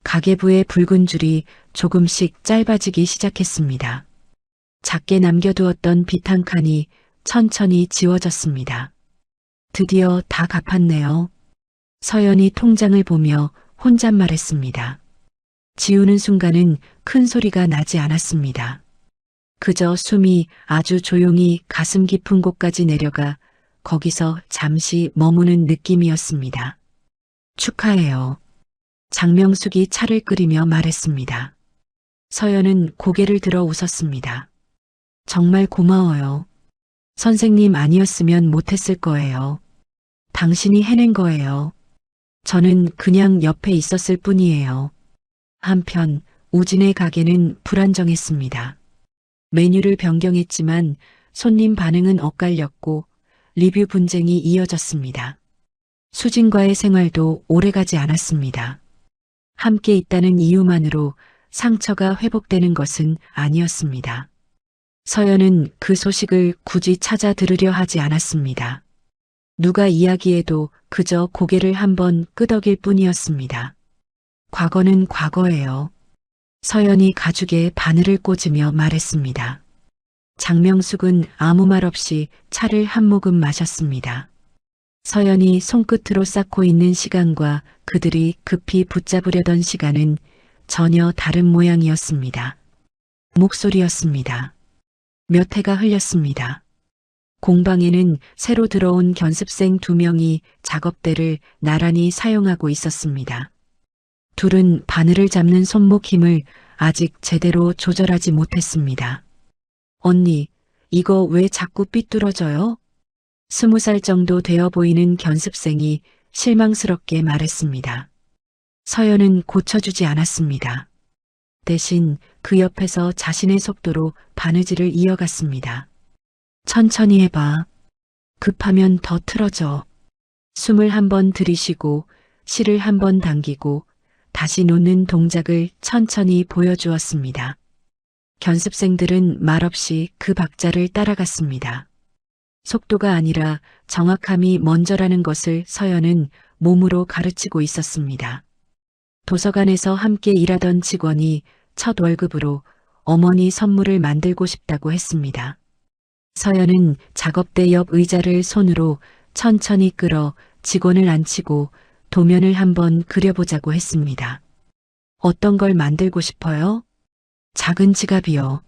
가계부의 붉은 줄이 조금씩 짧아지기 시작했습니다. 작게 남겨두었던 빛 한 칸이 천천히 지워졌습니다. 드디어 다 갚았네요. 서연이 통장을 보며 혼잣말했습니다. 지우는 순간은 큰 소리가 나지 않았습니다. 그저 숨이 아주 조용히 가슴 깊은 곳까지 내려가 거기서 잠시 머무는 느낌이었습니다. 축하해요. 장명숙이 차를 끓이며 말했습니다. 서연은 고개를 들어 웃었습니다. 정말 고마워요. 선생님 아니었으면 못했을 거예요. 당신이 해낸 거예요. 저는 그냥 옆에 있었을 뿐이에요. 한편 우진의 가게는 불안정했습니다. 메뉴를 변경했지만 손님 반응은 엇갈렸고 리뷰 분쟁이 이어졌습니다. 수진과의 생활도 오래가지 않았습니다. 함께 있다는 이유만으로 상처가 회복되는 것은 아니었습니다. 서연은 그 소식을 굳이 찾아 들으려 하지 않았습니다. 누가 이야기해도 그저 고개를 한번 끄덕일 뿐이었습니다. 과거는 과거예요. 서연이 가죽에 바늘을 꽂으며 말했습니다. 장명숙은 아무 말 없이 차를 한 모금 마셨습니다. 서연이 손끝으로 쌓고 있는 시간과 그들이 급히 붙잡으려던 시간은 전혀 다른 모양이었습니다. 목소리였습니다. 몇 해가 흘렸습니다. 공방에는 새로 들어온 견습생 2명이 작업대를 나란히 사용하고 있었습니다. 둘은 바늘을 잡는 손목 힘을 아직 제대로 조절하지 못했습니다. 언니, 이거 왜 자꾸 삐뚤어져요? 20살 정도 되어 보이는 견습생이 실망스럽게 말했습니다. 서연은 고쳐주지 않았습니다. 대신 그 옆에서 자신의 속도로 바느질을 이어갔습니다. 천천히 해봐. 급하면 더 틀어져. 숨을 한번 들이쉬고 실을 한번 당기고 다시 놓는 동작을 천천히 보여주었습니다. 견습생들은 말없이 그 박자를 따라갔습니다. 속도가 아니라 정확함이 먼저라는 것을 서연은 몸으로 가르치고 있었습니다. 도서관에서 함께 일하던 직원이 첫 월급으로 어머니 선물을 만들고 싶다고 했습니다. 서연은 작업대 옆 의자를 손으로 천천히 끌어 직원을 앉히고 도면을 한번 그려보자고 했습니다. 어떤 걸 만들고 싶어요? 작은 지갑이요.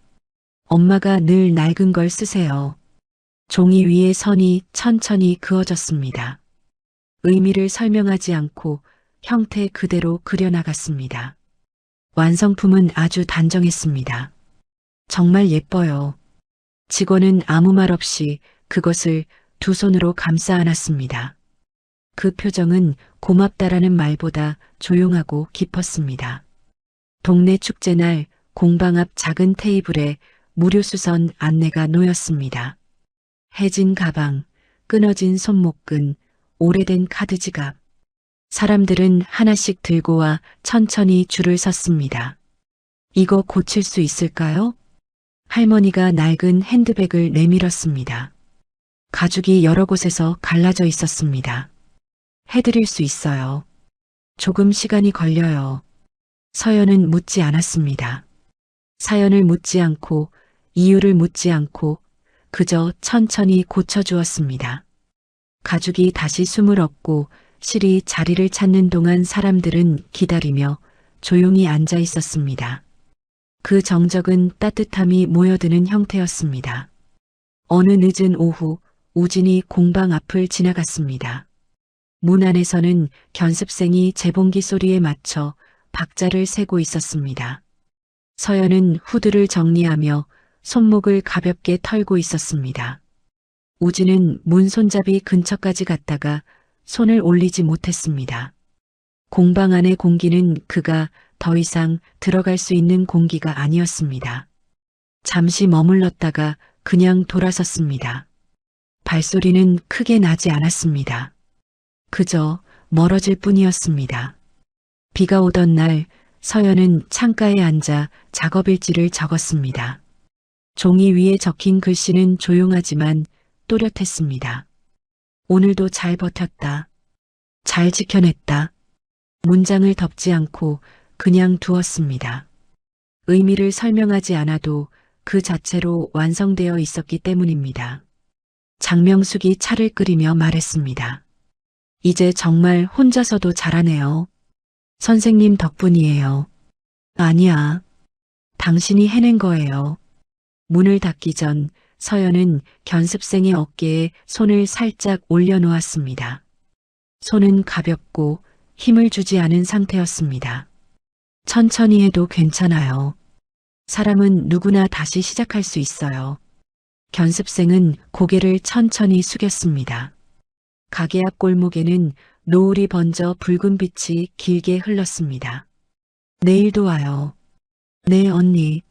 엄마가 늘 낡은 걸 쓰세요. 종이 위에 선이 천천히 그어졌습니다. 의미를 설명하지 않고 형태 그대로 그려나갔습니다. 완성품은 아주 단정했습니다. 정말 예뻐요. 직원은 아무 말 없이 그것을 두 손으로 감싸 안았습니다. 그 표정은 고맙다라는 말보다 조용하고 깊었습니다. 동네 축제날 공방 앞 작은 테이블에 무료 수선 안내가 놓였습니다. 해진 가방, 끊어진 손목끈, 오래된 카드 지갑. 사람들은 하나씩 들고 와 천천히 줄을 섰습니다. 이거 고칠 수 있을까요? 할머니가 낡은 핸드백을 내밀었습니다. 가죽이 여러 곳에서 갈라져 있었습니다. 해드릴 수 있어요. 조금 시간이 걸려요. 서연은 묻지 않았습니다. 사연을 묻지 않고 이유를 묻지 않고 그저 천천히 고쳐주었습니다. 가죽이 다시 숨을 얻고 실이 자리를 찾는 동안 사람들은 기다리며 조용히 앉아 있었습니다. 그 정적은 따뜻함이 모여드는 형태였습니다. 어느 늦은 오후 우진이 공방 앞을 지나갔습니다. 문 안에서는 견습생이 재봉기 소리에 맞춰 박자를 세고 있었습니다. 서연은 후드를 정리하며 손목을 가볍게 털고 있었습니다. 우진은 문 손잡이 근처까지 갔다가 손을 올리지 못했습니다. 공방 안의 공기는 그가 더 이상 들어갈 수 있는 공기가 아니었습니다. 잠시 머물렀다가 그냥 돌아섰습니다. 발소리는 크게 나지 않았습니다. 그저 멀어질 뿐이었습니다. 비가 오던 날 서연은 창가에 앉아 작업일지를 적었습니다. 종이 위에 적힌 글씨는 조용하지만 또렷했습니다. 오늘도 잘 버텼다. 잘 지켜냈다. 문장을 덮지 않고 그냥 두었습니다. 의미를 설명하지 않아도 그 자체로 완성되어 있었기 때문입니다. 장명숙이 차를 끓이며 말했습니다. 이제 정말 혼자서도 잘하네요. 선생님 덕분이에요. 아니야. 당신이 해낸 거예요. 문을 닫기 전 서연은 견습생의 어깨에 손을 살짝 올려놓았습니다. 손은 가볍고 힘을 주지 않은 상태였습니다. 천천히 해도 괜찮아요. 사람은 누구나 다시 시작할 수 있어요. 견습생은 고개를 천천히 숙였습니다. 가게 앞 골목에는 노을이 번져 붉은 빛이 길게 흘렀습니다. 내일도 와요. 네, 언니.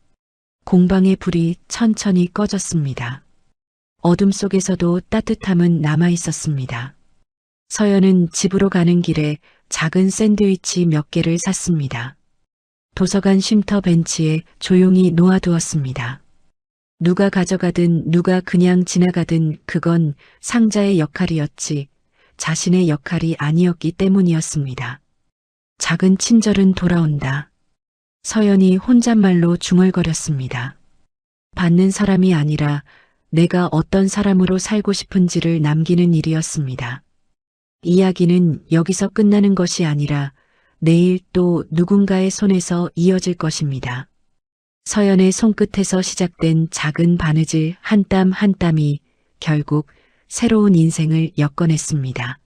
공방의 불이 천천히 꺼졌습니다. 어둠 속에서도 따뜻함은 남아 있었습니다. 서연은 집으로 가는 길에 작은 샌드위치 몇 개를 샀습니다. 도서관 쉼터 벤치에 조용히 놓아두었습니다. 누가 가져가든 누가 그냥 지나가든 그건 상자의 역할이었지 자신의 역할이 아니었기 때문이었습니다. 작은 친절은 돌아온다. 서연이 혼잣말로 중얼거렸습니다. 받는 사람이 아니라 내가 어떤 사람으로 살고 싶은지를 남기는 일이었습니다. 이야기는 여기서 끝나는 것이 아니라 내일 또 누군가의 손에서 이어질 것입니다. 서연의 손끝에서 시작된 작은 바느질 한 땀 한 땀이 결국 새로운 인생을 엮어냈습니다.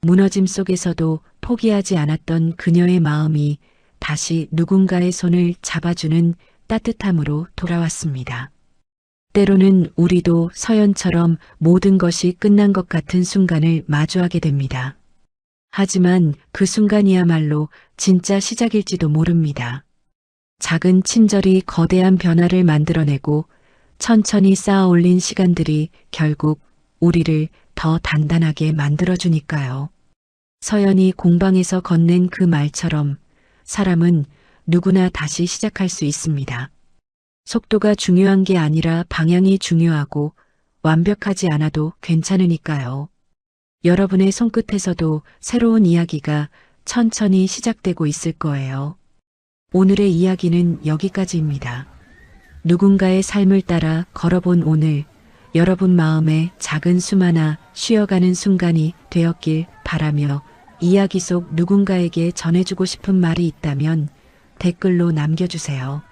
무너짐 속에서도 포기하지 않았던 그녀의 마음이 다시 누군가의 손을 잡아주는 따뜻함으로 돌아왔습니다. 때로는 우리도 서연처럼 모든 것이 끝난 것 같은 순간을 마주하게 됩니다. 하지만 그 순간이야말로 진짜 시작일지도 모릅니다. 작은 친절이 거대한 변화를 만들어내고 천천히 쌓아 올린 시간들이 결국 우리를 더 단단하게 만들어주니까요. 서연이 공방에서 건넨 그 말처럼 사람은 누구나 다시 시작할 수 있습니다. 속도가 중요한 게 아니라 방향이 중요하고 완벽하지 않아도 괜찮으니까요. 여러분의 손끝에서도 새로운 이야기가 천천히 시작되고 있을 거예요. 오늘의 이야기는 여기까지입니다. 누군가의 삶을 따라 걸어본 오늘, 여러분 마음에 작은 숨 하나 쉬어가는 순간이 되었길 바라며 이야기 속 누군가에게 전해주고 싶은 말이 있다면 댓글로 남겨주세요.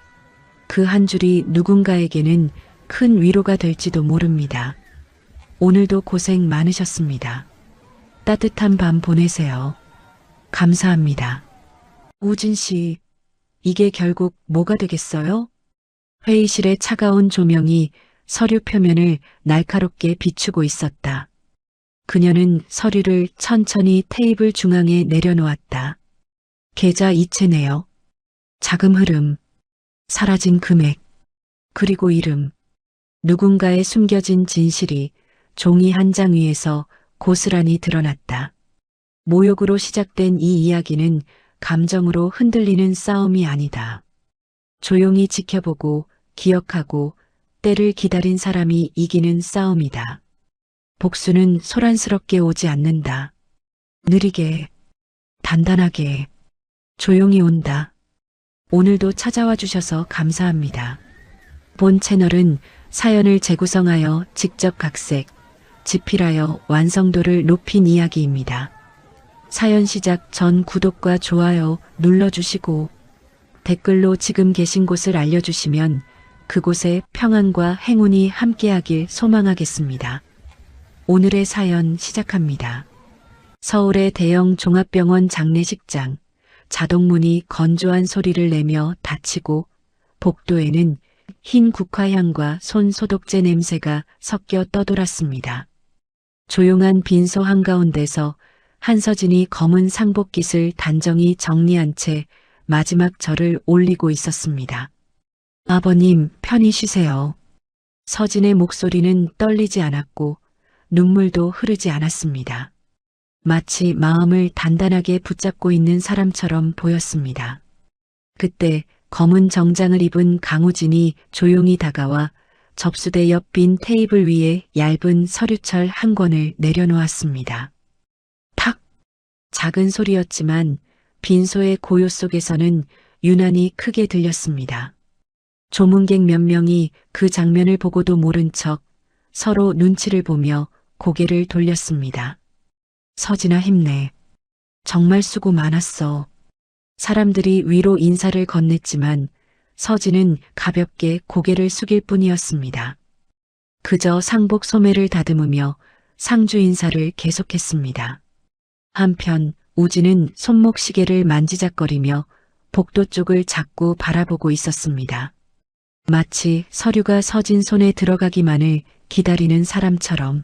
그 한 줄이 누군가에게는 큰 위로가 될지도 모릅니다. 오늘도 고생 많으셨습니다. 따뜻한 밤 보내세요. 감사합니다. 우진 씨, 이게 결국 뭐가 되겠어요? 회의실의 차가운 조명이 서류 표면을 날카롭게 비추고 있었다. 그녀는 서류를 천천히 테이블 중앙에 내려놓았다. 계좌 이체네요. 자금 흐름, 사라진 금액, 그리고 이름. 누군가의 숨겨진 진실이 종이 한 장 위에서 고스란히 드러났다. 모욕으로 시작된 이 이야기는 감정으로 흔들리는 싸움이 아니다. 조용히 지켜보고 기억하고 때를 기다린 사람이 이기는 싸움이다. 복수는 소란스럽게 오지 않는다. 느리게, 단단하게, 조용히 온다. 오늘도 찾아와 주셔서 감사합니다. 본 채널은 사연을 재구성하여 직접 각색, 집필하여 완성도를 높인 이야기입니다. 사연 시작 전 구독과 좋아요 눌러주시고 댓글로 지금 계신 곳을 알려주시면 그곳에 평안과 행운이 함께하길 소망하겠습니다. 오늘의 사연 시작합니다. 서울의 대형 종합병원 장례식장. 자동문이 건조한 소리를 내며 닫히고 복도에는 흰 국화향과 손 소독제 냄새가 섞여 떠돌았습니다. 조용한 빈소 한가운데서 한서진이 검은 상복깃을 단정히 정리한 채 마지막 절을 올리고 있었습니다. 아버님, 편히 쉬세요. 서진의 목소리는 떨리지 않았고 눈물도 흐르지 않았습니다. 마치 마음을 단단하게 붙잡고 있는 사람처럼 보였습니다. 그때 검은 정장을 입은 강우진이 조용히 다가와 접수대 옆 빈 테이블 위에 얇은 서류철 한 권을 내려놓았습니다. 탁! 작은 소리였지만 빈소의 고요 속에서는 유난히 크게 들렸습니다. 조문객 몇 명이 그 장면을 보고도 모른 척 서로 눈치를 보며 고개를 돌렸습니다. 서진아 힘내. 정말 수고 많았어. 사람들이 위로 인사를 건넸지만 서진은 가볍게 고개를 숙일 뿐이었습니다. 그저 상복 소매를 다듬으며 상주 인사를 계속했습니다. 한편 우진은 손목 시계를 만지작거리며 복도 쪽을 자꾸 바라보고 있었습니다. 마치 서류가 서진 손에 들어가기만을 기다리는 사람처럼.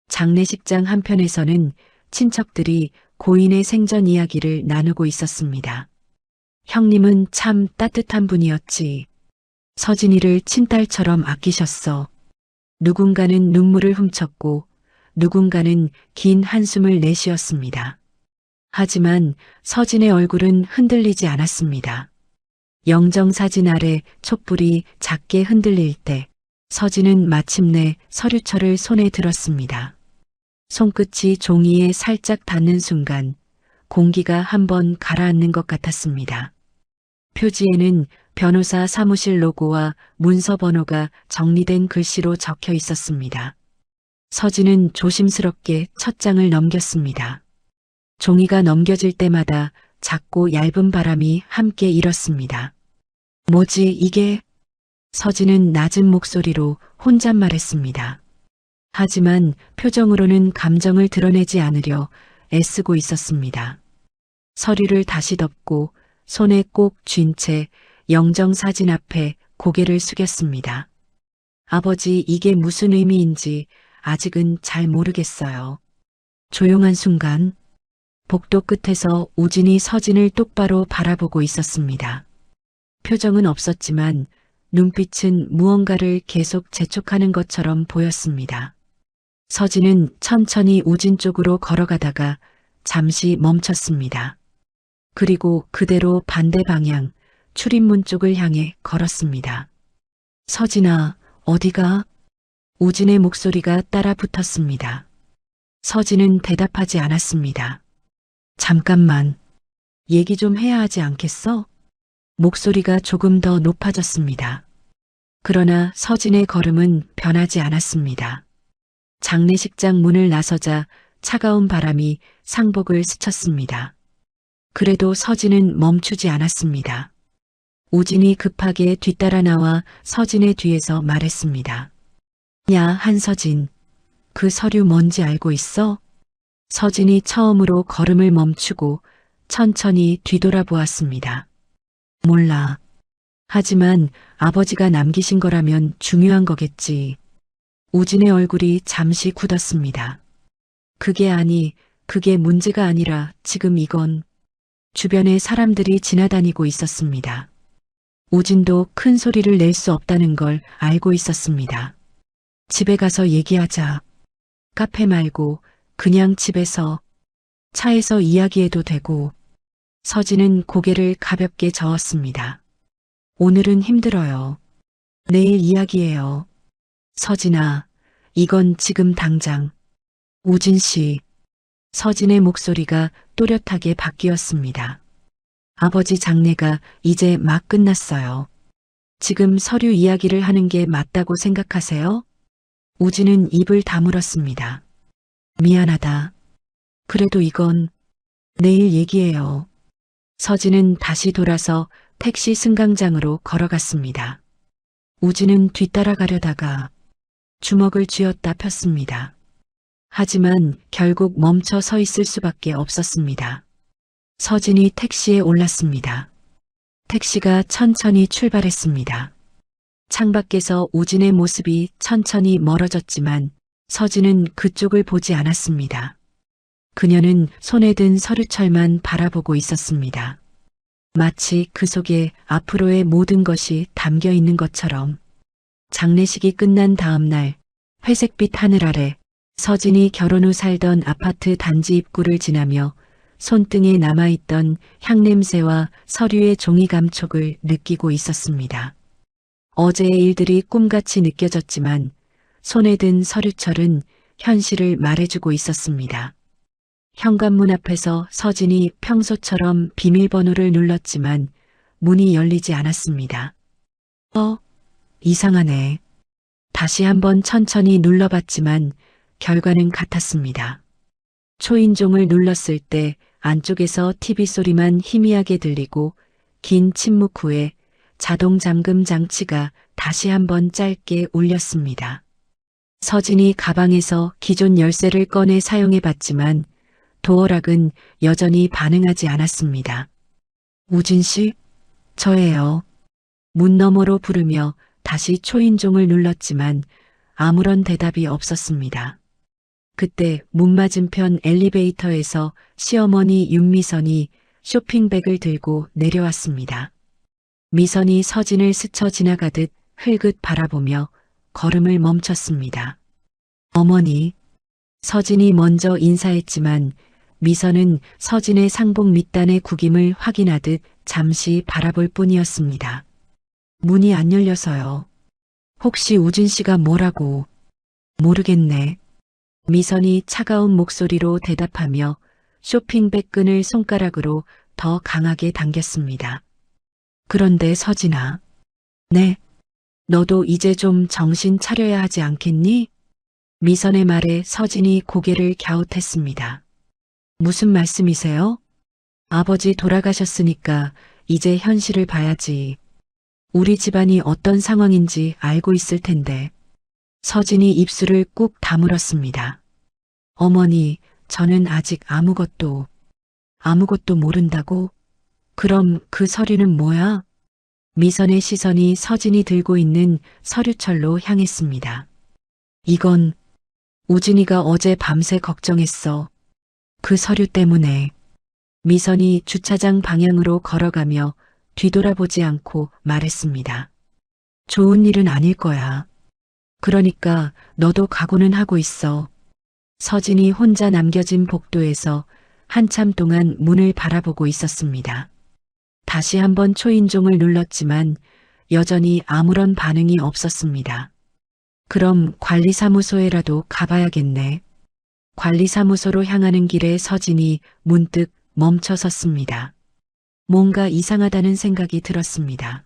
장례식장 한편에서는 친척들이 고인의 생전 이야기를 나누고 있었습니다. 형님은 참 따뜻한 분이었지. 서진이를 친딸처럼 아끼셨어. 누군가는 눈물을 훔쳤고 누군가는 긴 한숨을 내쉬었습니다. 하지만 서진의 얼굴은 흔들리지 않았습니다. 영정사진 아래 촛불이 작게 흔들릴 때 서진은 마침내 서류철을 손에 들었습니다. 손끝이 종이에 살짝 닿는 순간 공기가 한번 가라앉는 것 같았습니다. 표지에는 변호사 사무실 로고와 문서 번호가 정리된 글씨로 적혀 있었습니다. 서진은 조심스럽게 첫 장을 넘겼습니다. 종이가 넘겨질 때마다 작고 얇은 바람이 함께 일었습니다. 뭐지 이게? 서진은 낮은 목소리로 혼잣말했습니다. 하지만 표정으로는 감정을 드러내지 않으려 애쓰고 있었습니다. 서류를 다시 덮고 손에 꼭 쥔 채 영정사진 앞에 고개를 숙였습니다. 아버지, 이게 무슨 의미인지 아직은 잘 모르겠어요. 조용한 순간 복도 끝에서 우진이 서진을 똑바로 바라보고 있었습니다. 표정은 없었지만 눈빛은 무언가를 계속 재촉하는 것처럼 보였습니다. 서진은 천천히 우진 쪽으로 걸어가다가 잠시 멈췄습니다. 그리고 그대로 반대 방향, 출입문 쪽을 향해 걸었습니다. 서진아, 어디가? 우진의 목소리가 따라 붙었습니다. 서진은 대답하지 않았습니다. 잠깐만, 얘기 좀 해야 하지 않겠어? 목소리가 조금 더 높아졌습니다. 그러나 서진의 걸음은 변하지 않았습니다. 장례식장 문을 나서자 차가운 바람이 상복을 스쳤습니다. 그래도 서진은 멈추지 않았습니다. 우진이 급하게 뒤따라 나와 서진의 뒤에서 말했습니다. 야, 한서진, 그 서류 뭔지 알고 있어? 서진이 처음으로 걸음을 멈추고 천천히 뒤돌아보았습니다. 몰라. 하지만 아버지가 남기신 거라면 중요한 거겠지. 우진의 얼굴이 잠시 굳었습니다. 그게 문제가 아니라 지금 이건. 주변에 사람들이 지나다니고 있었습니다. 우진도 큰 소리를 낼 수 없다는 걸 알고 있었습니다. 집에 가서 얘기하자. 카페 말고 그냥 집에서, 차에서 이야기해도 되고. 서진은 고개를 가볍게 저었습니다. 오늘은 힘들어요. 내일 이야기해요. 서진아, 이건 지금 당장. 우진 씨. 서진의 목소리가 또렷하게 바뀌었습니다. 아버지 장례가 이제 막 끝났어요. 지금 서류 이야기를 하는 게 맞다고 생각하세요? 우진은 입을 다물었습니다. 미안하다. 그래도 이건 내일 얘기해요. 서진은 다시 돌아서 택시 승강장으로 걸어갔습니다. 우진은 뒤따라가려다가 주먹을 쥐었다 폈습니다. 하지만 결국 멈춰 서 있을 수밖에 없었습니다. 서진이 택시에 올랐습니다. 택시가 천천히 출발했습니다. 창밖에서 우진의 모습이 천천히 멀어졌지만 서진은 그쪽을 보지 않았습니다. 그녀는 손에 든 서류철만 바라보고 있었습니다. 마치 그 속에 앞으로의 모든 것이 담겨 있는 것처럼. 장례식이 끝난 다음 날 회색빛 하늘 아래 서진이 결혼 후 살던 아파트 단지 입구를 지나며 손등에 남아있던 향냄새와 서류의 종이 감촉을 느끼고 있었습니다. 어제의 일들이 꿈같이 느껴졌지만 손에 든 서류철은 현실을 말해주고 있었습니다. 현관문 앞에서 서진이 평소처럼 비밀번호를 눌렀지만 문이 열리지 않았습니다. 이상하네. 다시 한번 천천히 눌러봤지만 결과는 같았습니다. 초인종을 눌렀을 때 안쪽에서 TV 소리만 희미하게 들리고 긴 침묵 후에 자동 잠금 장치가 다시 한번 짧게 울렸습니다. 서진이 가방에서 기존 열쇠를 꺼내 사용해 봤지만 도어락은 여전히 반응하지 않았습니다. 우진 씨, 저예요. 문 너머로 부르며 다시 초인종을 눌렀지만 아무런 대답이 없었습니다. 그때 문 맞은편 엘리베이터에서 시어머니 윤미선이 쇼핑백을 들고 내려왔습니다. 미선이 서진을 스쳐 지나가듯 흘긋 바라보며 걸음을 멈췄습니다. 어머니, 서진이 먼저 인사했지만 미선은 서진의 상복 밑단의 구김을 확인하듯 잠시 바라볼 뿐이었습니다. 문이 안 열려서요. 혹시 우진 씨가 뭐라고? 모르겠네. 미선이 차가운 목소리로 대답하며 쇼핑백 끈을 손가락으로 더 강하게 당겼습니다. 그런데 서진아. 네. 너도 이제 좀 정신 차려야 하지 않겠니? 미선의 말에 서진이 고개를 갸웃했습니다. 무슨 말씀이세요? 아버지 돌아가셨으니까 이제 현실을 봐야지. 우리 집안이 어떤 상황인지 알고 있을 텐데. 서진이 입술을 꾹 다물었습니다. 어머니, 저는 아직 아무것도 모른다고? 그럼 그 서류는 뭐야? 미선의 시선이 서진이 들고 있는 서류철로 향했습니다. 이건 우진이가 어제 밤새 걱정했어. 그 서류 때문에. 미선이 주차장 방향으로 걸어가며 뒤돌아보지 않고 말했습니다. 좋은 일은 아닐 거야. 그러니까 너도 각오는 하고 있어. 서진이 혼자 남겨진 복도에서 한참 동안 문을 바라보고 있었습니다. 다시 한번 초인종을 눌렀지만 여전히 아무런 반응이 없었습니다. 그럼 관리사무소에라도 가봐야겠네. 관리사무소로 향하는 길에 서진이 문득 멈춰섰습니다. 뭔가 이상하다는 생각이 들었습니다.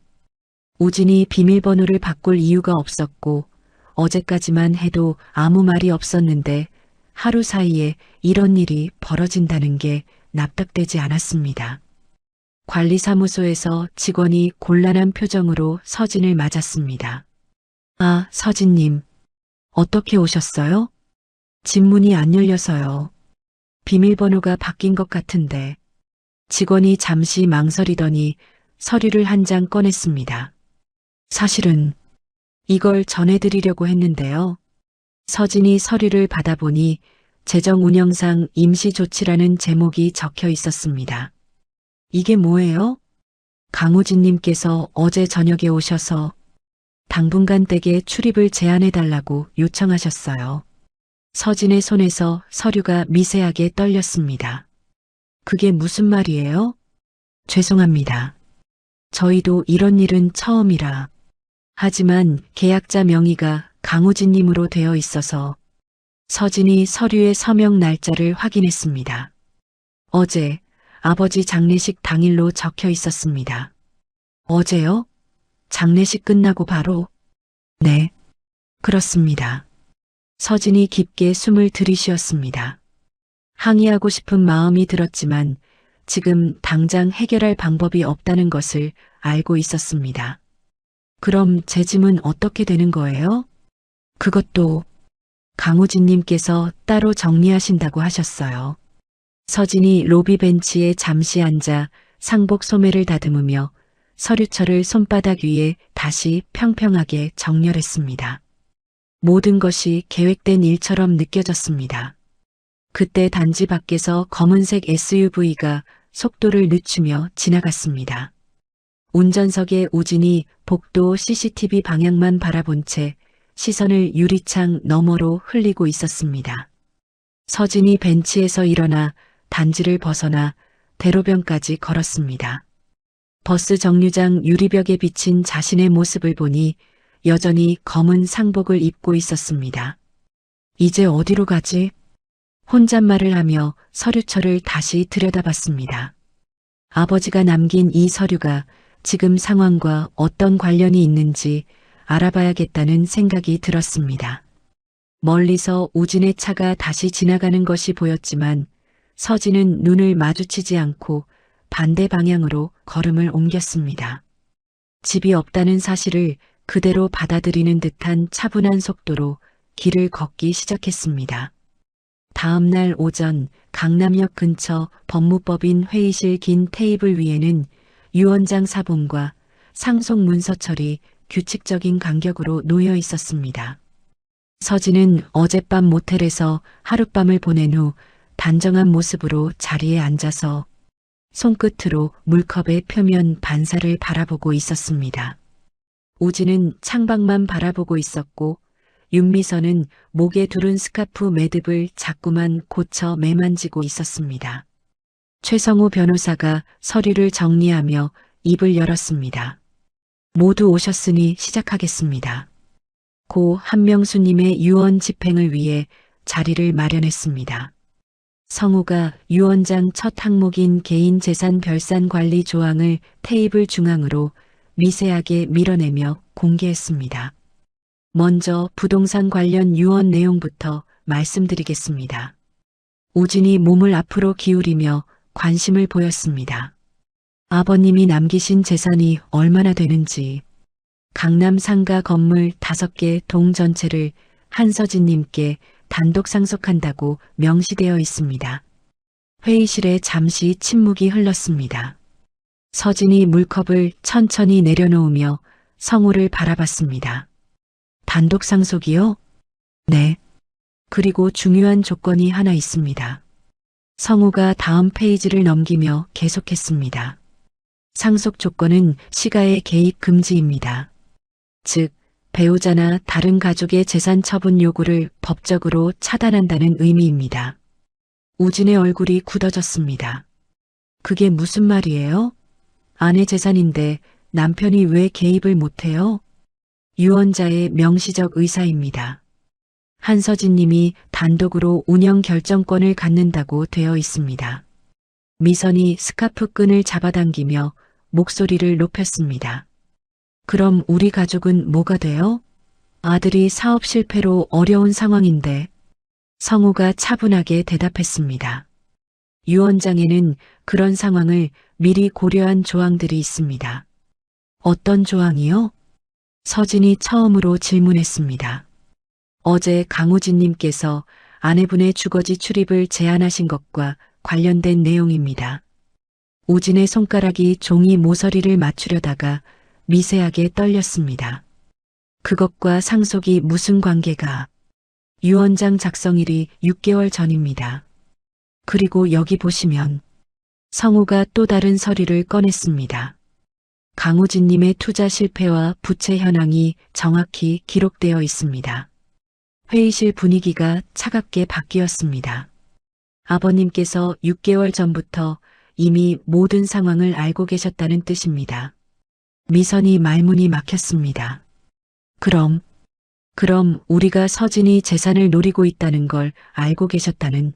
우진이 비밀번호를 바꿀 이유가 없었고 어제까지만 해도 아무 말이 없었는데 하루 사이에 이런 일이 벌어진다는 게 납득되지 않았습니다. 관리사무소에서 직원이 곤란한 표정으로 서진을 맞았습니다. 아, 서진님. 어떻게 오셨어요? 집 문이 안 열려서요. 비밀번호가 바뀐 것 같은데. 직원이 잠시 망설이더니 서류를 한 장 꺼냈습니다. 사실은 이걸 전해드리려고 했는데요. 서진이 서류를 받아보니 재정운영상 임시조치라는 제목이 적혀 있었습니다. 이게 뭐예요? 강우진님께서 어제 저녁에 오셔서 당분간 댁에 출입을 제한해달라고 요청하셨어요. 서진의 손에서 서류가 미세하게 떨렸습니다. 그게 무슨 말이에요? 죄송합니다. 저희도 이런 일은 처음이라. 하지만 계약자 명의가 강우진님으로 되어 있어서 서진이 서류의 서명 날짜를 확인했습니다. 어제 아버지 장례식 당일로 적혀 있었습니다. 어제요? 장례식 끝나고 바로? 네, 그렇습니다. 서진이 깊게 숨을 들이쉬었습니다. 항의하고 싶은 마음이 들었지만 지금 당장 해결할 방법이 없다는 것을 알고 있었습니다. 그럼 제 짐은 어떻게 되는 거예요? 그것도 강우진님께서 따로 정리하신다고 하셨어요. 서진이 로비 벤치에 잠시 앉아 상복 소매를 다듬으며 서류철을 손바닥 위에 다시 평평하게 정렬했습니다. 모든 것이 계획된 일처럼 느껴졌습니다. 그때 단지 밖에서 검은색 SUV가 속도를 늦추며 지나갔습니다. 운전석에 우진이 복도 CCTV 방향만 바라본 채 시선을 유리창 너머로 흘리고 있었습니다. 서진이 벤치에서 일어나 단지를 벗어나 대로변까지 걸었습니다. 버스 정류장 유리벽에 비친 자신의 모습을 보니 여전히 검은 상복을 입고 있었습니다. 이제 어디로 가지? 혼잣말을 하며 서류철을 다시 들여다봤습니다. 아버지가 남긴 이 서류가 지금 상황과 어떤 관련이 있는지 알아봐야겠다는 생각이 들었습니다. 멀리서 우진의 차가 다시 지나가는 것이 보였지만 서진은 눈을 마주치지 않고 반대 방향으로 걸음을 옮겼습니다. 집이 없다는 사실을 그대로 받아들이는 듯한 차분한 속도로 길을 걷기 시작했습니다. 다음 날 오전 강남역 근처 법무법인 회의실 긴 테이블 위에는 유원장 사본과 상속 문서철이 규칙적인 간격으로 놓여 있었습니다. 서진은 어젯밤 모텔에서 하룻밤을 보낸 후 단정한 모습으로 자리에 앉아서 손끝으로 물컵의 표면 반사를 바라보고 있었습니다. 우진은 창밖만 바라보고 있었고 윤미선은 목에 두른 스카프 매듭을 자꾸만 고쳐 매만지고 있었습니다. 최성우 변호사가 서류를 정리하며 입을 열었습니다. 모두 오셨으니 시작하겠습니다. 고 한명수님의 유언 집행을 위해 자리를 마련했습니다. 성우가 유언장 첫 항목인 개인재산 별산 관리 조항을 테이블 중앙으로 미세하게 밀어내며 공개했습니다. 먼저 부동산 관련 유언 내용부터 말씀드리겠습니다. 우진이 몸을 앞으로 기울이며 관심을 보였습니다. 아버님이 남기신 재산이 얼마나 되는지, 강남 상가 건물 5개 동 전체를 한서진님께 단독 상속한다고 명시되어 있습니다. 회의실에 잠시 침묵이 흘렀습니다. 서진이 물컵을 천천히 내려놓으며 성우를 바라봤습니다. 단독 상속이요? 네. 그리고 중요한 조건이 하나 있습니다. 성우가 다음 페이지를 넘기며 계속했습니다. 상속 조건은 시가의 개입 금지입니다. 즉, 배우자나 다른 가족의 재산 처분 요구를 법적으로 차단한다는 의미입니다. 우진의 얼굴이 굳어졌습니다. 그게 무슨 말이에요? 아내 재산인데 남편이 왜 개입을 못해요? 유언자의 명시적 의사입니다. 한서진님이 단독으로 운영 결정권을 갖는다고 되어 있습니다. 미선이 스카프 끈을 잡아당기며 목소리를 높였습니다. 그럼 우리 가족은 뭐가 돼요? 아들이 사업 실패로 어려운 상황인데. 성우가 차분하게 대답했습니다. 유언장에는 그런 상황을 미리 고려한 조항들이 있습니다. 어떤 조항이요? 서진이 처음으로 질문했습니다. 어제 강우진님께서 아내분의 주거지 출입을 제안하신 것과 관련된 내용입니다. 우진의 손가락이 종이 모서리를 맞추려다가 미세하게 떨렸습니다. 그것과 상속이 무슨 관계가? 유언장 작성일이 6개월 전입니다. 그리고 여기 보시면 성우가 또 다른 서류를 꺼냈습니다. 강우진님의 투자 실패와 부채 현황이 정확히 기록되어 있습니다. 회의실 분위기가 차갑게 바뀌었습니다. 아버님께서 6개월 전부터 이미 모든 상황을 알고 계셨다는 뜻입니다. 미선이 말문이 막혔습니다. 그럼 우리가 서진이 재산을 노리고 있다는 걸 알고 계셨다는,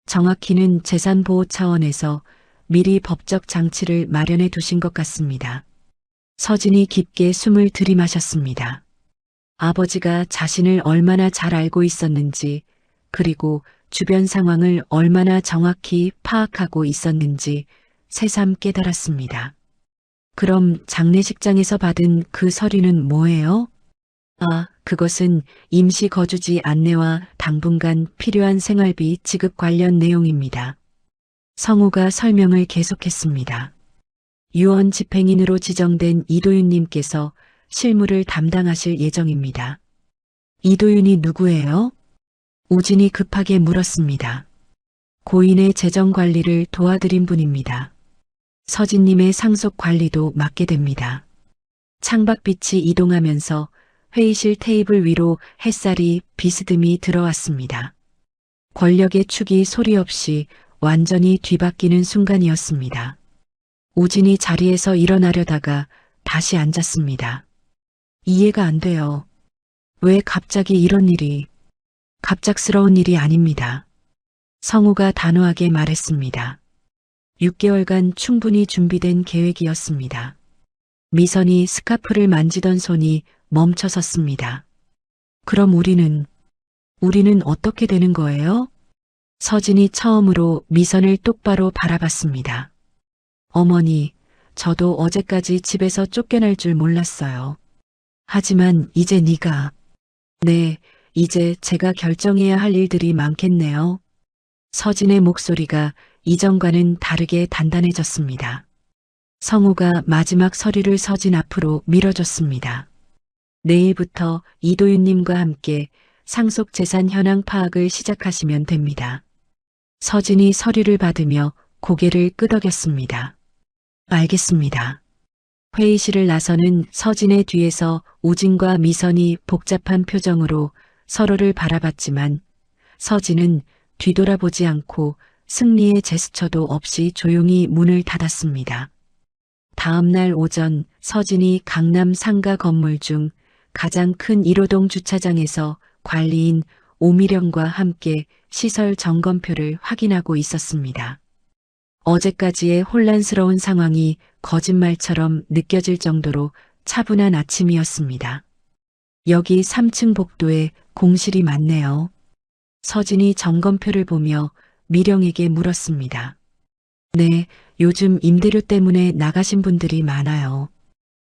정확히는 재산 보호 차원에서 미리 법적 장치를 마련해 두신 것 같습니다. 서진이 깊게 숨을 들이마셨습니다. 아버지가 자신을 얼마나 잘 알고 있었는지, 그리고 주변 상황을 얼마나 정확히 파악하고 있었는지 새삼 깨달았습니다. 그럼 장례식장에서 받은 그 서류는 뭐예요? 그것은 임시 거주지 안내와 당분간 필요한 생활비 지급 관련 내용입니다. 성우가 설명을 계속했습니다. 유언 집행인으로 지정된 이도윤님께서 실무를 담당하실 예정입니다. 이도윤이 누구예요? 우진이 급하게 물었습니다. 고인의 재정 관리를 도와드린 분입니다. 서진님의 상속 관리도 맡게 됩니다. 창밖빛이 이동하면서 회의실 테이블 위로 햇살이 비스듬히 들어왔습니다. 권력의 축이 소리 없이 완전히 뒤바뀌는 순간이었습니다. 우진이 자리에서 일어나려다가 다시 앉았습니다. 이해가 안 돼요. 왜 갑자기 이런 일이? 갑작스러운 일이 아닙니다. 성우가 단호하게 말했습니다. 6개월간 충분히 준비된 계획이었습니다. 미선이 스카프를 만지던 손이 멈춰 섰습니다. 그럼 우리는 어떻게 되는 거예요? 서진이 처음으로 미선을 똑바로 바라봤습니다. 어머니, 저도 어제까지 집에서 쫓겨날 줄 몰랐어요. 하지만 이제 네, 이제 제가 결정해야 할 일들이 많겠네요. 서진의 목소리가 이전과는 다르게 단단해졌습니다. 성우가 마지막 서류를 서진 앞으로 밀어줬습니다. 내일부터 이도윤님과 함께 상속재산 현황 파악을 시작하시면 됩니다. 서진이 서류를 받으며 고개를 끄덕였습니다. 알겠습니다. 회의실을 나서는 서진의 뒤에서 우진과 미선이 복잡한 표정으로 서로를 바라봤지만 서진은 뒤돌아보지 않고 승리의 제스처도 없이 조용히 문을 닫았습니다. 다음 날 오전 서진이 강남 상가 건물 중 가장 큰 1호동 주차장에서 관리인 오미령과 함께 시설 점검표를 확인하고 있었습니다. 어제까지의 혼란스러운 상황이 거짓말처럼 느껴질 정도로 차분한 아침이었습니다. 여기 3층 복도에 공실이 많네요. 서진이 점검표를 보며 미령에게 물었습니다. 네, 요즘 임대료 때문에 나가신 분들이 많아요.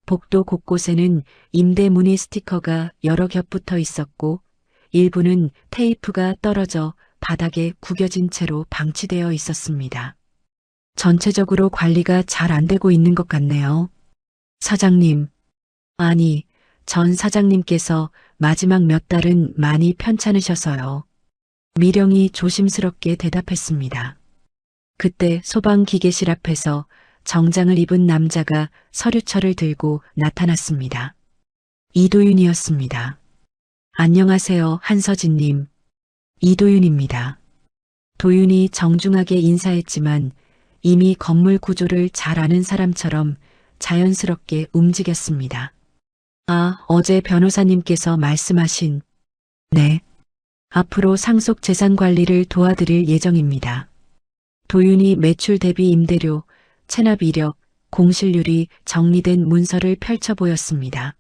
복도 곳곳에는 임대 문의 스티커가 여러 겹 붙어 있었고 일부는 테이프가 떨어져 바닥에 구겨진 채로 방치되어 있었습니다. 전체적으로 관리가 잘 안 되고 있는 것 같네요. 사장님, 아니, 전 사장님께서 마지막 몇 달은 많이 편찮으셔서요. 미령이 조심스럽게 대답했습니다. 그때 소방기계실 앞에서 정장을 입은 남자가 서류철을 들고 나타났습니다. 이도윤이었습니다. 안녕하세요, 한서진님. 이도윤입니다. 도윤이 정중하게 인사했지만 이미 건물 구조를 잘 아는 사람처럼 자연스럽게 움직였습니다. 아, 어제 변호사님께서 말씀하신 네. 앞으로 상속 재산 관리를 도와드릴 예정입니다. 도윤이 매출 대비 임대료, 체납 이력, 공실률이 정리된 문서를 펼쳐 보였습니다.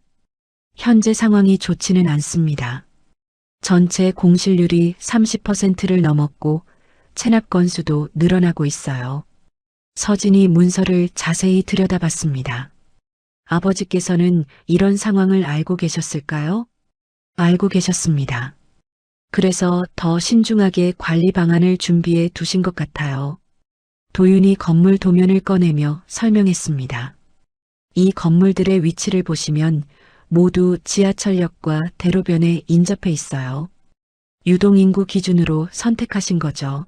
현재 상황이 좋지는 않습니다. 전체 공실률이 30%를 넘었고 체납 건수도 늘어나고 있어요. 서진이 문서를 자세히 들여다봤습니다. 아버지께서는 이런 상황을 알고 계셨을까요? 알고 계셨습니다. 그래서 더 신중하게 관리 방안을 준비해 두신 것 같아요. 도윤이 건물 도면을 꺼내며 설명했습니다. 이 건물들의 위치를 보시면 모두 지하철역과 대로변에 인접해 있어요. 유동인구 기준으로 선택하신 거죠.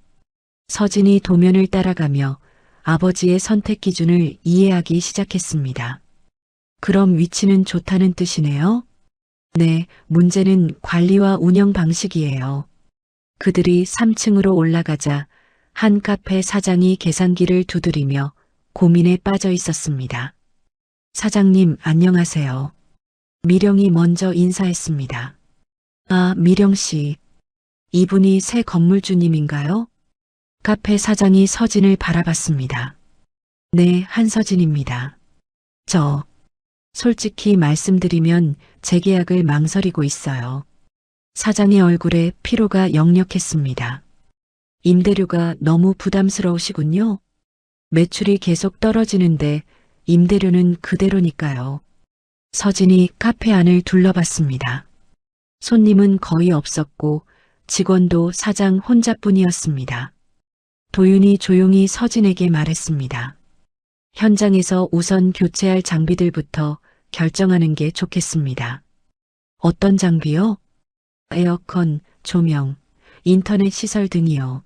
서진이 도면을 따라가며 아버지의 선택 기준을 이해하기 시작했습니다. 그럼 위치는 좋다는 뜻이네요? 네, 문제는 관리와 운영 방식이에요. 그들이 3층으로 올라가자 한 카페 사장이 계산기를 두드리며 고민에 빠져 있었습니다. 사장님, 안녕하세요. 미령이 먼저 인사했습니다. 아, 미령 씨. 이분이 새 건물주님인가요? 카페 사장이 서진을 바라봤습니다. 네, 한서진입니다. 솔직히 말씀드리면 재계약을 망설이고 있어요. 사장의 얼굴에 피로가 역력했습니다. 임대료가 너무 부담스러우시군요. 매출이 계속 떨어지는데 임대료는 그대로니까요. 서진이 카페 안을 둘러봤습니다. 손님은 거의 없었고 직원도 사장 혼자뿐이었습니다. 도윤이 조용히 서진에게 말했습니다. 현장에서 우선 교체할 장비들부터 결정하는 게 좋겠습니다. 어떤 장비요? 에어컨, 조명, 인터넷 시설 등이요.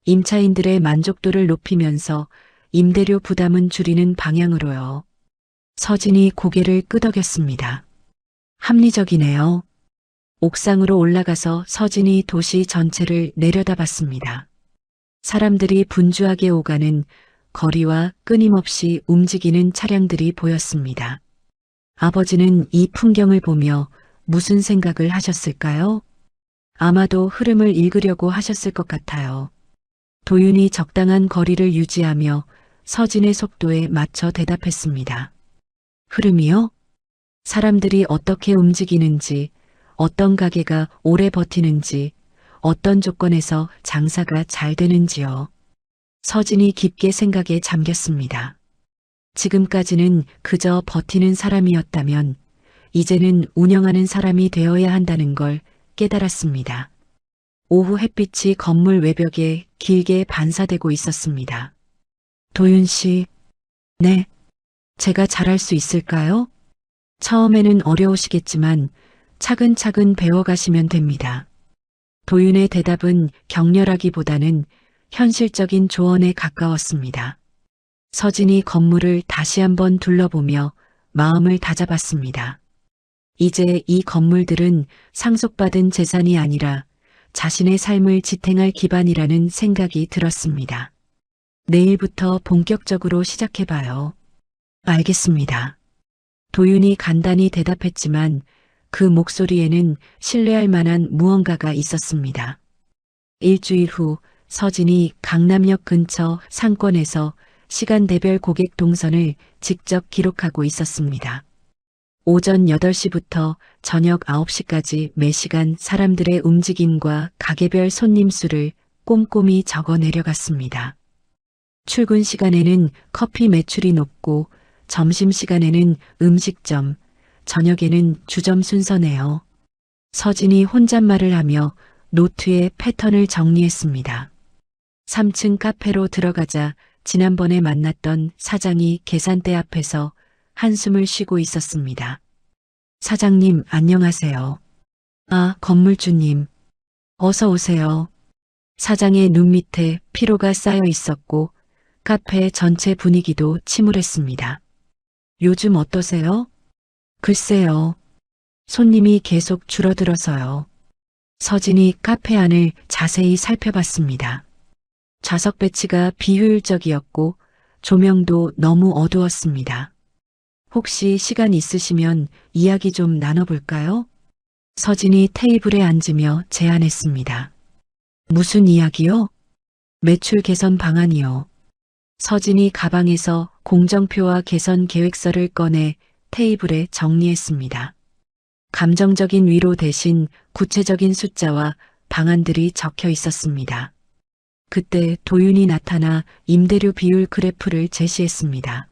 임차인들의 만족도를 높이면서 임대료 부담은 줄이는 방향으로요. 서진이 고개를 끄덕였습니다. 합리적이네요. 옥상으로 올라가서 서진이 도시 전체를 내려다봤습니다. 사람들이 분주하게 오가는 거리와 끊임없이 움직이는 차량들이 보였습니다. 아버지는 이 풍경을 보며 무슨 생각을 하셨을까요? 아마도 흐름을 읽으려고 하셨을 것 같아요. 도윤이 적당한 거리를 유지하며 서진의 속도에 맞춰 대답했습니다. 흐름이요? 사람들이 어떻게 움직이는지, 어떤 가게가 오래 버티는지, 어떤 조건에서 장사가 잘 되는지요. 서진이 깊게 생각에 잠겼습니다. 지금까지는 그저 버티는 사람이었다면 이제는 운영하는 사람이 되어야 한다는 걸 깨달았습니다. 오후 햇빛이 건물 외벽에 길게 반사되고 있었습니다. 도윤 씨, 네, 제가 잘할 수 있을까요? 처음에는 어려우시겠지만 차근차근 배워가시면 됩니다. 도윤의 대답은 격렬하기보다는 현실적인 조언에 가까웠습니다. 서진이 건물을 다시 한번 둘러보며 마음을 다잡았습니다. 이제 이 건물들은 상속받은 재산이 아니라 자신의 삶을 지탱할 기반이라는 생각이 들었습니다. 내일부터 본격적으로 시작해봐요. 알겠습니다. 도윤이 간단히 대답했지만 그 목소리에는 신뢰할 만한 무언가가 있었습니다. 일주일 후 서진이 강남역 근처 상권에서 시간대별 고객 동선을 직접 기록하고 있었습니다. 오전 8시부터 저녁 9시까지 매시간 사람들의 움직임과 가게별 손님 수를 꼼꼼히 적어 내려갔습니다. 출근 시간에는 커피 매출이 높고 점심시간에는 음식점, 저녁에는 주점 순서네요. 서진이 혼잣말을 하며 노트에 패턴을 정리했습니다. 3층 카페로 들어가자 지난번에 만났던 사장이 계산대 앞에서 한숨을 쉬고 있었습니다. 사장님, 안녕하세요. 아, 건물주님. 어서 오세요. 사장의 눈 밑에 피로가 쌓여 있었고 카페 전체 분위기도 침울했습니다. 요즘 어떠세요? 글쎄요. 손님이 계속 줄어들어서요. 서진이 카페 안을 자세히 살펴봤습니다. 좌석 배치가 비효율적이었고 조명도 너무 어두웠습니다. 혹시 시간 있으시면 이야기 좀 나눠볼까요? 서진이 테이블에 앉으며 제안했습니다. 무슨 이야기요? 매출 개선 방안이요. 서진이 가방에서 공정표와 개선 계획서를 꺼내 테이블에 정리했습니다. 감정적인 위로 대신 구체적인 숫자와 방안들이 적혀 있었습니다. 그때 도윤이 나타나 임대료 비율 그래프를 제시했습니다.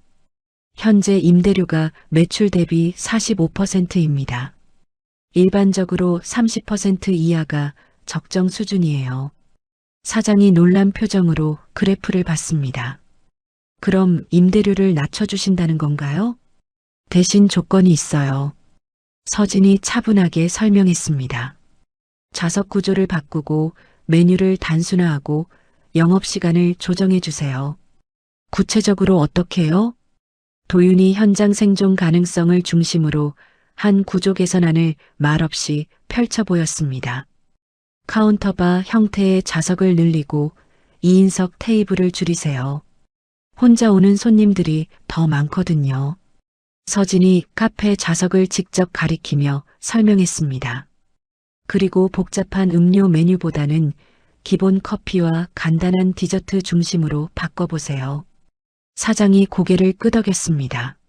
현재 임대료가 매출 대비 45%입니다. 일반적으로 30% 이하가 적정 수준이에요. 사장이 놀란 표정으로 그래프를 봤습니다. 그럼 임대료를 낮춰주신다는 건가요? 대신 조건이 있어요. 서진이 차분하게 설명했습니다. 좌석 구조를 바꾸고 메뉴를 단순화하고 영업시간을 조정해 주세요. 구체적으로 어떻게요? 도윤이 현장 생존 가능성을 중심으로 한 구조 개선안을 말없이 펼쳐 보였습니다. 카운터바 형태의 좌석을 늘리고 2인석 테이블을 줄이세요. 혼자 오는 손님들이 더 많거든요. 서진이 카페 좌석을 직접 가리키며 설명했습니다. 그리고 복잡한 음료 메뉴보다는 기본 커피와 간단한 디저트 중심으로 바꿔보세요. 사장이 고개를 끄덕였습니다.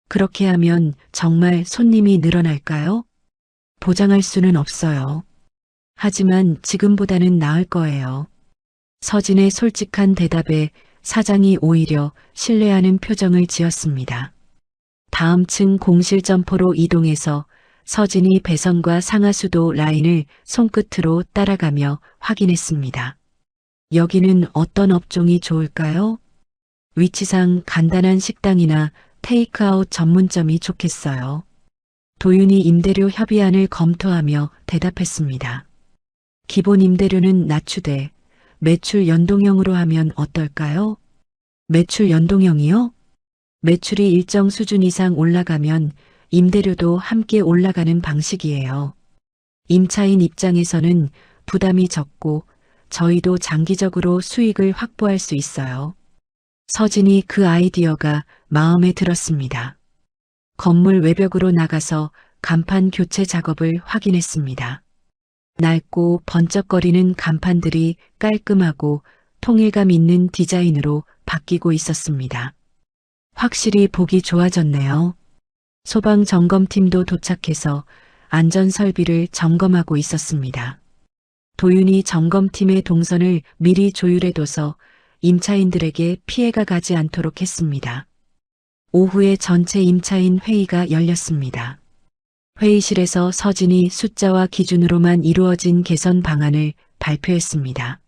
그렇게 하면 정말 손님이 늘어날까요? 보장할 수는 없어요. 하지만 지금보다는 나을 거예요. 서진의 솔직한 대답에 사장이 오히려 신뢰하는 표정을 지었습니다. 다음 층 공실 점포로 이동해서 서진이 배선과 상하수도 라인을 손끝으로 따라가며 확인했습니다. 여기는 어떤 업종이 좋을까요? 위치상 간단한 식당이나 테이크아웃 전문점이 좋겠어요. 도윤이 임대료 협의안을 검토하며 대답했습니다. 기본 임대료는 낮추되 매출 연동형으로 하면 어떨까요? 매출 연동형이요? 매출이 일정 수준 이상 올라가면 임대료도 함께 올라가는 방식이에요. 임차인 입장에서는 부담이 적고 저희도 장기적으로 수익을 확보할 수 있어요. 서진이 그 아이디어가 마음에 들었습니다. 건물 외벽으로 나가서 간판 교체 작업을 확인했습니다. 낡고 번쩍거리는 간판들이 깔끔하고 통일감 있는 디자인으로 바뀌고 있었습니다. 확실히 보기 좋아졌네요. 소방 점검팀도 도착해서 안전 설비를 점검하고 있었습니다. 도윤이 점검팀의 동선을 미리 조율해둬서 임차인들에게 피해가 가지 않도록 했습니다. 오후에 전체 임차인 회의가 열렸습니다. 회의실에서 서진이 숫자와 기준으로만 이루어진 개선 방안을 발표했습니다.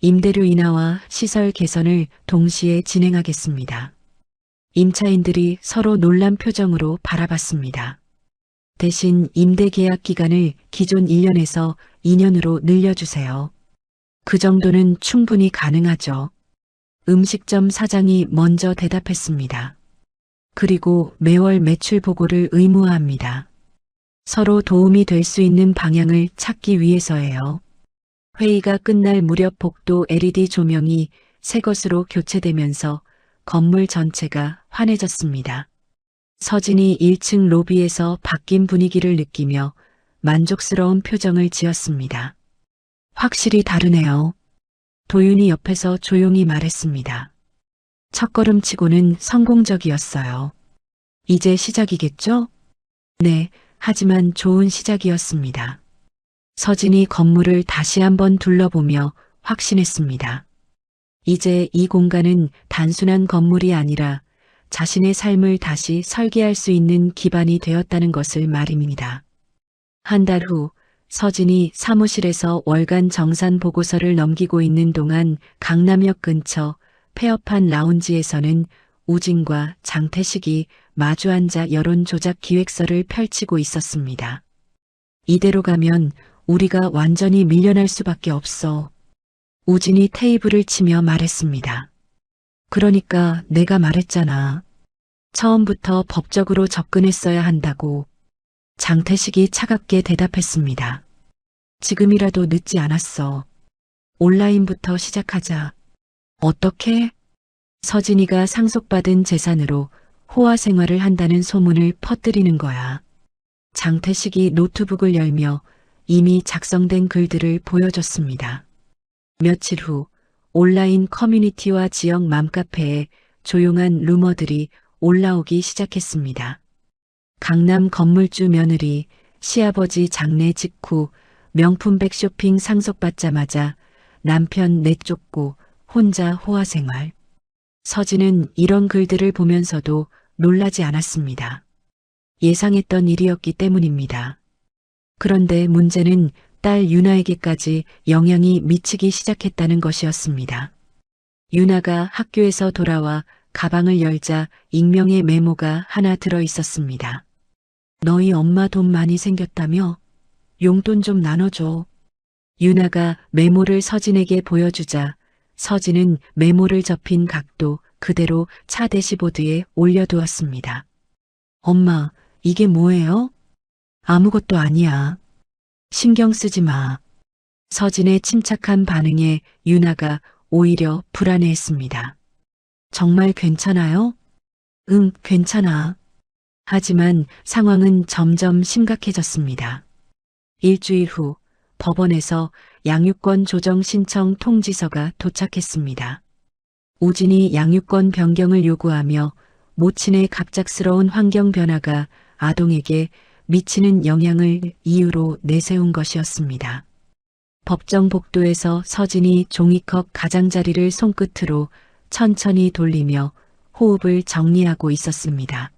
임대료 인하와 시설 개선을 동시에 진행하겠습니다. 임차인들이 서로 놀란 표정으로 바라봤습니다. 대신 임대 계약 기간을 기존 1년에서 2년으로 늘려주세요. 그 정도는 충분히 가능하죠. 음식점 사장이 먼저 대답했습니다. 그리고 매월 매출 보고를 의무화합니다. 서로 도움이 될 수 있는 방향을 찾기 위해서예요. 회의가 끝날 무렵 복도 LED 조명이 새 것으로 교체되면서 건물 전체가 환해졌습니다. 서진이 1층 로비에서 바뀐 분위기를 느끼며 만족스러운 표정을 지었습니다. 확실히 다르네요. 도윤이 옆에서 조용히 말했습니다. 첫걸음치고는 성공적이었어요. 이제 시작이겠죠? 네, 하지만 좋은 시작이었습니다. 서진이 건물을 다시 한번 둘러보며 확신했습니다. 이제 이 공간은 단순한 건물이 아니라 자신의 삶을 다시 설계할 수 있는 기반이 되었다는 것을 말입니다. 한 달 후 서진이 사무실에서 월간 정산 보고서를 넘기고 있는 동안 강남역 근처 폐업한 라운지에서는 우진과 장태식이 마주 앉아 여론 조작 기획서를 펼치고 있었습니다. 이대로 가면 우리가 완전히 밀려날 수밖에 없어. 우진이 테이블을 치며 말했습니다. 그러니까 내가 말했잖아. 처음부터 법적으로 접근했어야 한다고. 장태식이 차갑게 대답했습니다. 지금이라도 늦지 않았어. 온라인부터 시작하자. 어떻게? 서진이가 상속받은 재산으로 호화 생활을 한다는 소문을 퍼뜨리는 거야. 장태식이 노트북을 열며 이미 작성된 글들을 보여줬습니다. 며칠 후 온라인 커뮤니티와 지역 맘카페에 조용한 루머들이 올라오기 시작했습니다. 강남 건물주 며느리, 시아버지 장례 직후 명품백 쇼핑 상속받자마자 남편 내쫓고 혼자 호화생활. 서진은 이런 글들을 보면서도 놀라지 않았습니다. 예상했던 일이었기 때문입니다. 그런데 문제는 딸 유나에게까지 영향이 미치기 시작했다는 것이었습니다. 유나가 학교에서 돌아와 가방을 열자 익명의 메모가 하나 들어 있었습니다. 너희 엄마 돈 많이 생겼다며? 용돈 좀 나눠줘. 유나가 메모를 서진에게 보여주자 서진은 메모를 접힌 각도 그대로 차 대시보드에 올려두었습니다. 엄마, 이게 뭐예요? 아무것도 아니야. 신경 쓰지 마. 서진의 침착한 반응에 유나가 오히려 불안해했습니다. 정말 괜찮아요? 응, 괜찮아. 하지만 상황은 점점 심각해졌습니다. 일주일 후 법원에서 양육권 조정 신청 통지서가 도착했습니다. 우진이 양육권 변경을 요구하며 모친의 갑작스러운 환경 변화가 아동에게 미치는 영향을 이유로 내세운 것이었습니다. 법정 복도에서 서진이 종이컵 가장자리를 손끝으로 천천히 돌리며 호흡을 정리하고 있었습니다.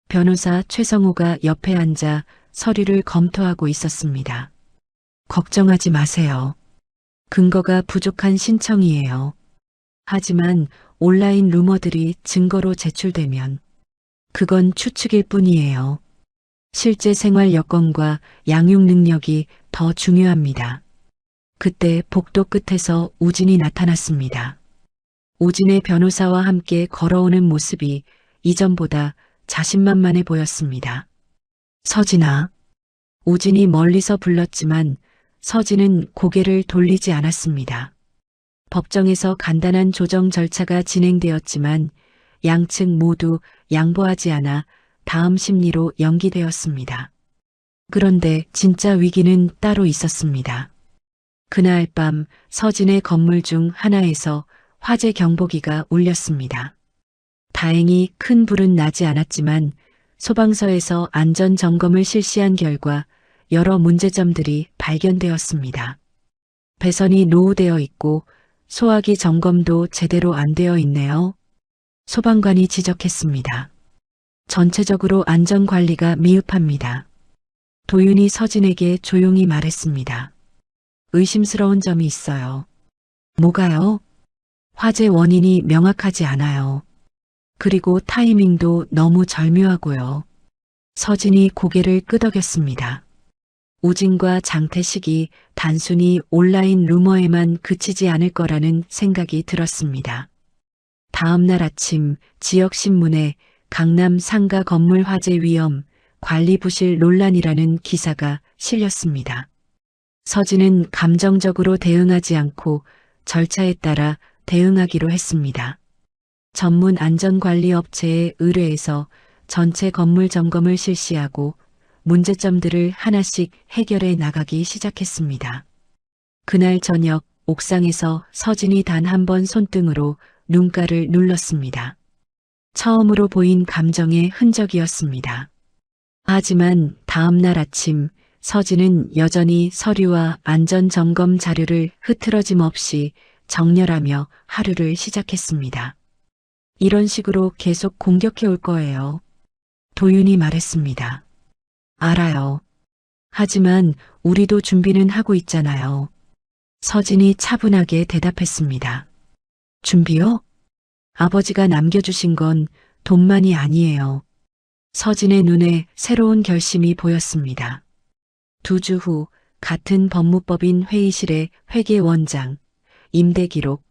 변호사 최성호가 옆에 앉아 서류를 검토하고 있었습니다. 걱정하지 마세요. 근거가 부족한 신청이에요. 하지만 온라인 루머들이 증거로 제출되면 그건 추측일 뿐이에요. 실제 생활 여건과 양육 능력이 더 중요합니다. 그때 복도 끝에서 우진이 나타났습니다. 우진의 변호사와 함께 걸어오는 모습이 이전보다 자신만만해 보였습니다. 서진아. 우진이 멀리서 불렀지만 서진은 고개를 돌리지 않았습니다. 법정에서 간단한 조정 절차가 진행되었지만 양측 모두 양보하지 않아 다음 심리로 연기되었습니다. 그런데 진짜 위기는 따로 있었습니다. 그날 밤 서진의 건물 중 하나에서 화재 경보기가 울렸습니다. 다행히 큰 불은 나지 않았지만 소방서에서 안전점검을 실시한 결과 여러 문제점들이 발견되었습니다. 배선이 노후되어 있고 소화기 점검도 제대로 안 되어 있네요. 소방관이 지적했습니다. 전체적으로 안전관리가 미흡합니다. 도윤이 서진에게 조용히 말했습니다. 의심스러운 점이 있어요. 뭐가요? 화재 원인이 명확하지 않아요. 그리고 타이밍도 너무 절묘하고요. 서진이 고개를 끄덕였습니다. 우진과 장태식이 단순히 온라인 루머에만 그치지 않을 거라는 생각이 들었습니다. 다음 날 아침 지역신문에 강남 상가 건물 화재 위험, 관리 부실 논란이라는 기사가 실렸습니다. 서진은 감정적으로 대응하지 않고 절차에 따라 대응하기로 했습니다. 전문 안전관리 업체에 의뢰해서 전체 건물 점검을 실시하고 문제점들을 하나씩 해결해 나가기 시작했습니다. 그날 저녁 옥상에서 서진이 단 한 번 손등으로 눈가를 눌렀습니다. 처음으로 보인 감정의 흔적이었습니다. 하지만 다음 날 아침 서진은 여전히 서류와 안전점검 자료를 흐트러짐 없이 정렬하며 하루를 시작했습니다. 이런 식으로 계속 공격해 올 거예요. 도윤이 말했습니다. 알아요. 하지만 우리도 준비는 하고 있잖아요. 서진이 차분하게 대답했습니다. 준비요? 아버지가 남겨주신 건 돈만이 아니에요. 서진의 눈에 새로운 결심이 보였습니다. 2주 후 같은 법무법인 회의실에 회계원장, 임대기록,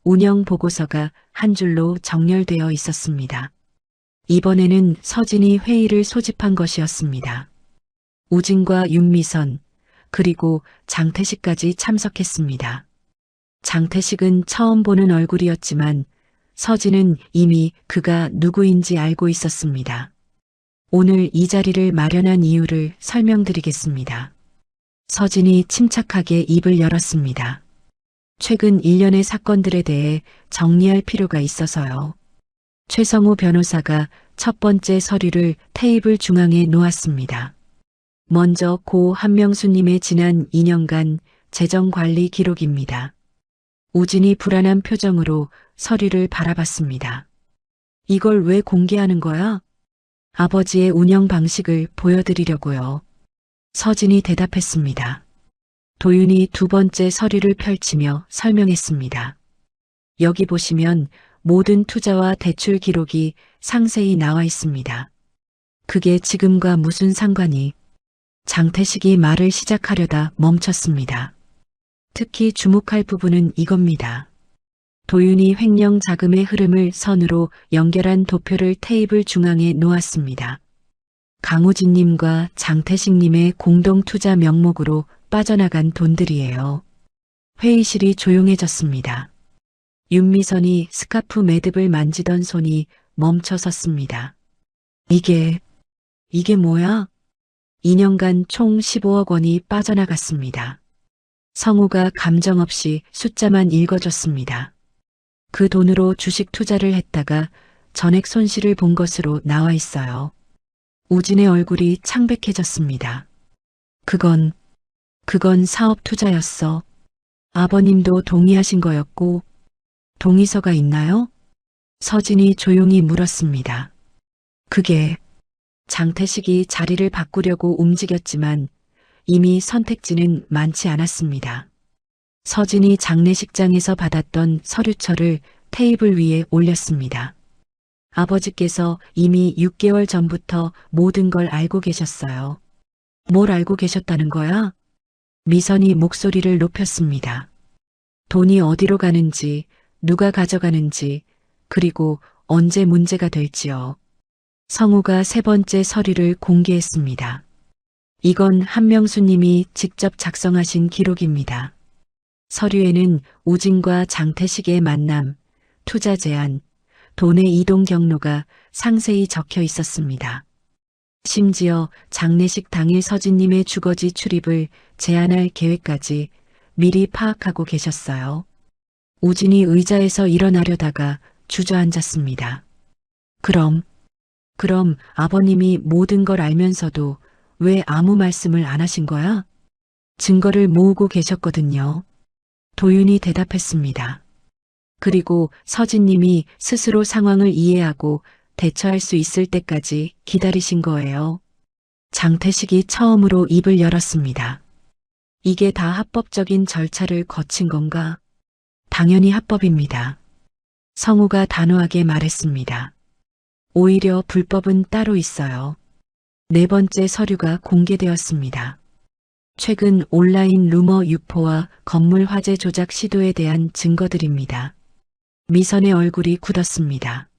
운영보고서가 한 줄로 정렬되어 있었습니다. 이번에는 서진이 회의를 소집한 것이었습니다. 우진과 윤미선, 그리고 장태식까지 참석했습니다. 장태식은 처음 보는 얼굴이었지만 서진은 이미 그가 누구인지 알고 있었습니다. 오늘 이 자리를 마련한 이유를 설명드리겠습니다. 서진이 침착하게 입을 열었습니다. 최근 일련의 사건들에 대해 정리할 필요가 있어서요. 최성우 변호사가 첫 번째 서류를 테이블 중앙에 놓았습니다. 먼저 고 한명수님의 지난 2년간 재정관리 기록입니다. 우진이 불안한 표정으로 서류를 바라봤습니다. 이걸 왜 공개하는 거야? 아버지의 운영 방식을 보여드리려고요. 서진이 대답했습니다. 도윤이 두 번째 서류를 펼치며 설명했습니다. 여기 보시면 모든 투자와 대출 기록이 상세히 나와 있습니다. 그게 지금과 무슨 상관이? 장태식이 말을 시작하려다 멈췄습니다. 특히 주목할 부분은 이겁니다. 도윤이 횡령 자금의 흐름을 선으로 연결한 도표를 테이블 중앙에 놓았습니다. 강우진님과 장태식님의 공동 투자 명목으로 빠져나간 돈들이에요. 회의실이 조용해졌습니다. 윤미선이 스카프 매듭을 만지던 손이 멈춰섰습니다. 이게 뭐야? 2년간 총 15억 원이 빠져나갔습니다. 성우가 감정 없이 숫자만 읽어줬습니다. 그 돈으로 주식 투자를 했다가 전액 손실을 본 것으로 나와 있어요. 우진의 얼굴이 창백해졌습니다. 그건 사업 투자였어. 아버님도 동의하신 거였고, 동의서가 있나요? 서진이 조용히 물었습니다. 그게 장태식이 자리를 바꾸려고 움직였지만 이미 선택지는 많지 않았습니다. 서진이 장례식장에서 받았던 서류철을 테이블 위에 올렸습니다. 아버지께서 이미 6개월 전부터 모든 걸 알고 계셨어요. 뭘 알고 계셨다는 거야? 미선이 목소리를 높였습니다. 돈이 어디로 가는지, 누가 가져가는지, 그리고 언제 문제가 될지요. 성우가 세 번째 서류를 공개했습니다. 이건 한명수님이 직접 작성하신 기록입니다. 서류에는 우진과 장태식의 만남, 투자 제안, 돈의 이동 경로가 상세히 적혀 있었습니다. 심지어 장례식 당일 서진님의 주거지 출입을 제한할 계획까지 미리 파악하고 계셨어요. 우진이 의자에서 일어나려다가 주저앉았습니다. 그럼 그럼 아버님이 모든 걸 알면서도 왜 아무 말씀을 안 하신 거야? 증거를 모으고 계셨거든요. 도윤이 대답했습니다. 그리고 서진님이 스스로 상황을 이해하고 대처할 수 있을 때까지 기다리신 거예요. 장태식이 처음으로 입을 열었습니다. 이게 다 합법적인 절차를 거친 건가? 당연히 합법입니다. 성우가 단호하게 말했습니다. 오히려 불법은 따로 있어요. 네 번째 서류가 공개되었습니다. 최근 온라인 루머 유포와 건물 화재 조작 시도에 대한 증거들입니다. 미선의 얼굴이 굳었습니다.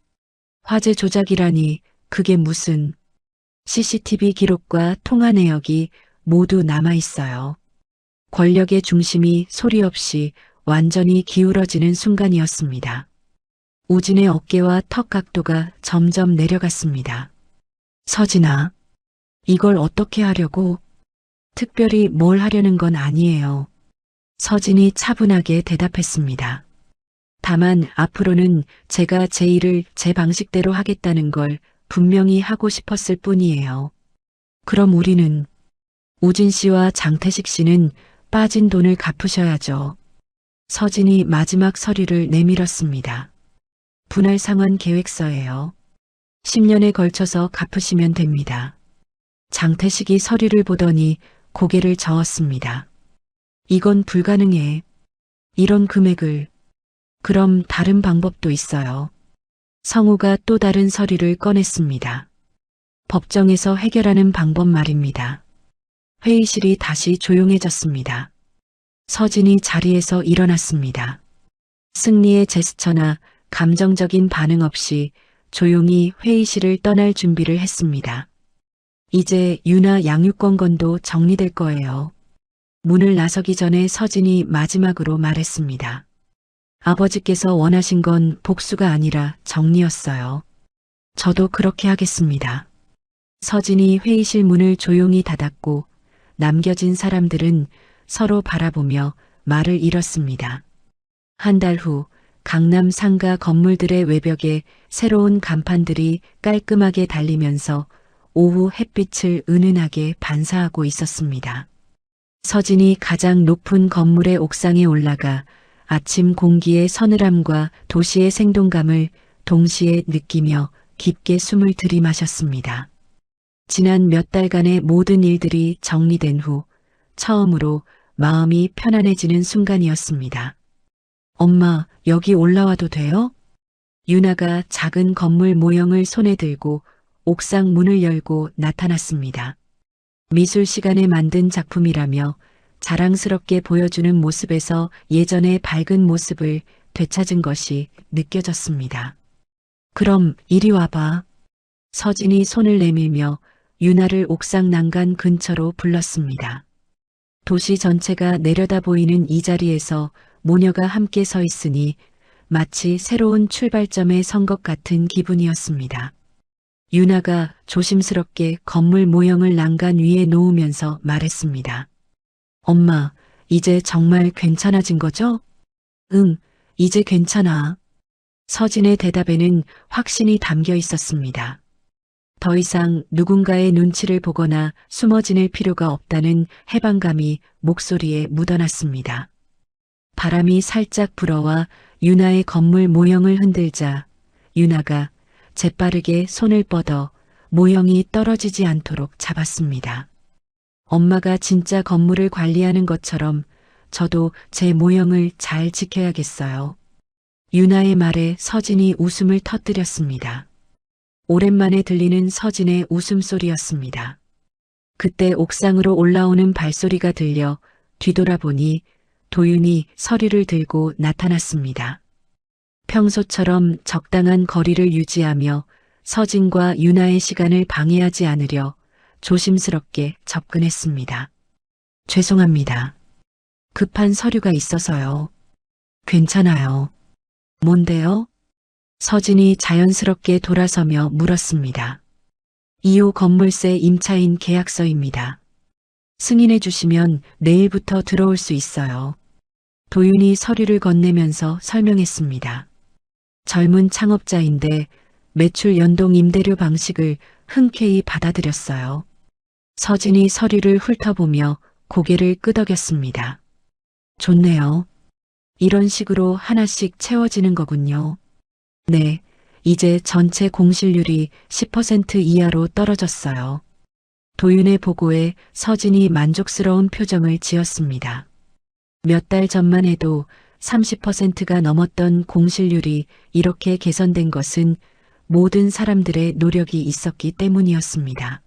화재 조작이라니 그게 무슨 CCTV 기록과 통화 내역이 모두 남아 있어요. 권력의 중심이 소리 없이 완전히 기울어지는 순간이었습니다. 우진의 어깨와 턱 각도가 점점 내려갔습니다. 서진아, 이걸 어떻게 하려고? 특별히 뭘 하려는 건 아니에요. 서진이 차분하게 대답했습니다. 다만 앞으로는 제가 제 일을 제 방식대로 하겠다는 걸 분명히 하고 싶었을 뿐이에요. 그럼 우리는 우진 씨와 장태식 씨는 빠진 돈을 갚으셔야죠. 서진이 마지막 서류를 내밀었습니다. 분할 상환 계획서예요. 10년에 걸쳐서 갚으시면 됩니다. 장태식이 서류를 보더니 고개를 저었습니다. 이건 불가능해. 이런 금액을. 그럼 다른 방법도 있어요. 성우가 또 다른 서류를 꺼냈습니다. 법정에서 해결하는 방법 말입니다. 회의실이 다시 조용해졌습니다. 서진이 자리에서 일어났습니다. 승리의 제스처나 감정적인 반응 없이 조용히 회의실을 떠날 준비를 했습니다. 이제 유나 양육권 건도 정리될 거예요. 문을 나서기 전에 서진이 마지막으로 말했습니다. 아버지께서 원하신 건 복수가 아니라 정리였어요. 저도 그렇게 하겠습니다. 서진이 회의실 문을 조용히 닫았고 남겨진 사람들은 서로 바라보며 말을 잃었습니다. 한 달 후 강남 상가 건물들의 외벽에 새로운 간판들이 깔끔하게 달리면서 오후 햇빛을 은은하게 반사하고 있었습니다. 서진이 가장 높은 건물의 옥상에 올라가 아침 공기의 서늘함과 도시의 생동감을 동시에 느끼며 깊게 숨을 들이마셨습니다. 지난 몇 달간의 모든 일들이 정리된 후 처음으로 마음이 편안해지는 순간이었습니다. 엄마, 여기 올라와도 돼요? 유나가 작은 건물 모형을 손에 들고 옥상 문을 열고 나타났습니다. 미술 시간에 만든 작품이라며 자랑스럽게 보여주는 모습에서 예전의 밝은 모습을 되찾은 것이 느껴졌습니다. 그럼 이리 와봐. 서진이 손을 내밀며 유나를 옥상 난간 근처로 불렀습니다. 도시 전체가 내려다 보이는 이 자리에서 모녀가 함께 서 있으니 마치 새로운 출발점에 선 것 같은 기분이었습니다. 유나가 조심스럽게 건물 모형을 난간 위에 놓으면서 말했습니다. 엄마, 이제 정말 괜찮아진 거죠? 응, 이제 괜찮아. 서진의 대답에는 확신이 담겨 있었습니다. 더 이상 누군가의 눈치를 보거나 숨어 지낼 필요가 없다는 해방감이 목소리에 묻어났습니다. 바람이 살짝 불어와 유나의 건물 모형을 흔들자 유나가 재빠르게 손을 뻗어 모형이 떨어지지 않도록 잡았습니다. 엄마가 진짜 건물을 관리하는 것처럼 저도 제 모형을 잘 지켜야겠어요. 유나의 말에 서진이 웃음을 터뜨렸습니다. 오랜만에 들리는 서진의 웃음소리였습니다. 그때 옥상으로 올라오는 발소리가 들려 뒤돌아보니 도윤이 서류를 들고 나타났습니다. 평소처럼 적당한 거리를 유지하며 서진과 유나의 시간을 방해하지 않으려 조심스럽게 접근했습니다. 죄송합니다. 급한 서류가 있어서요. 괜찮아요. 뭔데요? 서진이 자연스럽게 돌아서며 물었습니다. 2호 건물세 임차인 계약서입니다. 승인해 주시면 내일부터 들어올 수 있어요. 도윤이 서류를 건네면서 설명했습니다. 젊은 창업자인데 매출 연동 임대료 방식을 흔쾌히 받아들였어요. 서진이 서류를 훑어보며 고개를 끄덕였습니다. 좋네요. 이런 식으로 하나씩 채워지는 거군요. 네, 이제 전체 공실률이 10% 이하로 떨어졌어요. 도윤의 보고에 서진이 만족스러운 표정을 지었습니다. 몇 달 전만 해도 30%가 넘었던 공실률이 이렇게 개선된 것은 모든 사람들의 노력이 있었기 때문이었습니다.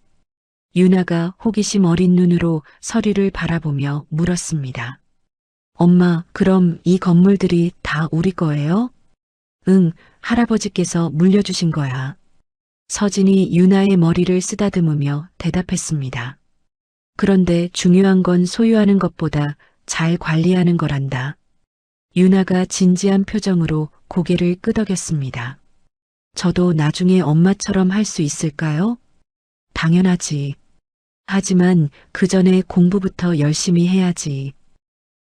유나가 호기심 어린 눈으로 서류를 바라보며 물었습니다. 엄마, 그럼 이 건물들이 다 우리 거예요? 응, 할아버지께서 물려주신 거야. 서진이 유나의 머리를 쓰다듬으며 대답했습니다. 그런데 중요한 건 소유하는 것보다 잘 관리하는 거란다. 유나가 진지한 표정으로 고개를 끄덕였습니다. 저도 나중에 엄마처럼 할 수 있을까요? 당연하지. 하지만 그 전에 공부부터 열심히 해야지.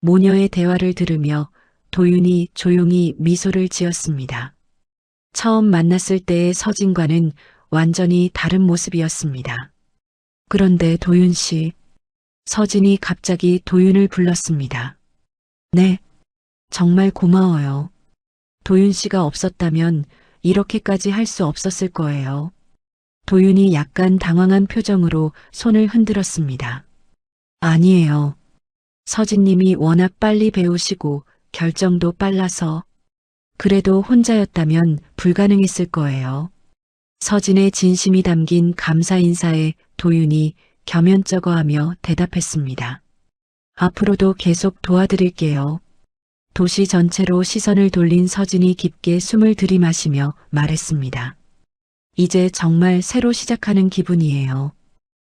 모녀의 대화를 들으며 도윤이 조용히 미소를 지었습니다. 처음 만났을 때의 서진과는 완전히 다른 모습이었습니다. 그런데 도윤 씨, 서진이 갑자기 도윤을 불렀습니다. 네, 정말 고마워요. 도윤 씨가 없었다면 이렇게까지 할 수 없었을 거예요. 도윤이 약간 당황한 표정으로 손을 흔들었습니다. 아니에요. 서진님이 워낙 빨리 배우시고 결정도 빨라서 그래도 혼자였다면 불가능했을 거예요. 서진의 진심이 담긴 감사 인사에 도윤이 겸연쩍어하며 대답했습니다. 앞으로도 계속 도와드릴게요. 도시 전체로 시선을 돌린 서진이 깊게 숨을 들이마시며 말했습니다. 이제 정말 새로 시작하는 기분이에요.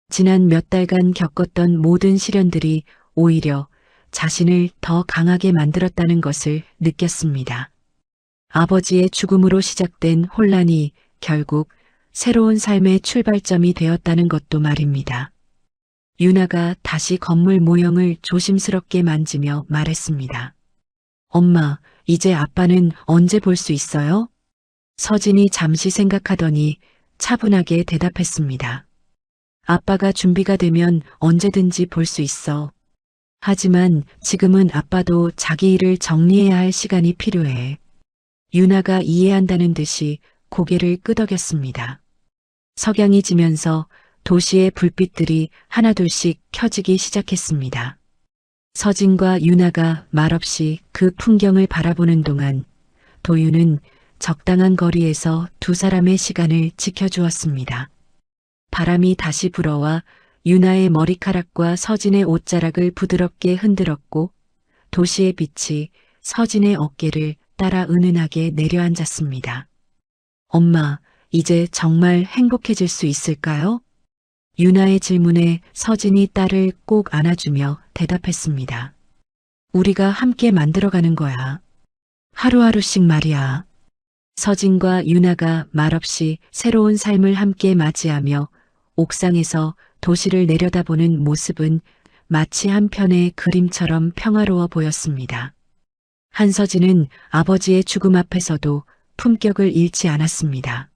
지난 몇 달간 겪었던 모든 시련들이 오히려 자신을 더 강하게 만들었다는 것을 느꼈습니다. 아버지의 죽음으로 시작된 혼란이 결국 새로운 삶의 출발점이 되었다는 것도 말입니다. 유나가 다시 건물 모형을 조심스럽게 만지며 말했습니다. 엄마, 이제 아빠는 언제 볼 수 있어요? 서진이 잠시 생각하더니 차분하게 대답했습니다. 아빠가 준비가 되면 언제든지 볼 수 있어. 하지만 지금은 아빠도 자기 일을 정리해야 할 시간이 필요해. 유나가 이해한다는 듯이 고개를 끄덕였습니다. 석양이 지면서 도시의 불빛들이 하나둘씩 켜지기 시작했습니다. 서진과 유나가 말없이 그 풍경을 바라보는 동안 도윤은 적당한 거리에서 두 사람의 시간을 지켜주었습니다. 바람이 다시 불어와 유나의 머리카락과 서진의 옷자락을 부드럽게 흔들었고 도시의 빛이 서진의 어깨를 따라 은은하게 내려앉았습니다. 엄마, 이제 정말 행복해질 수 있을까요? 유나의 질문에 서진이 딸을 꼭 안아주며 대답했습니다. 우리가 함께 만들어가는 거야. 하루하루씩 말이야. 서진과 유나가 말없이 새로운 삶을 함께 맞이하며 옥상에서 도시를 내려다보는 모습은 마치 한 편의 그림처럼 평화로워 보였습니다. 한서진은 아버지의 죽음 앞에서도 품격을 잃지 않았습니다.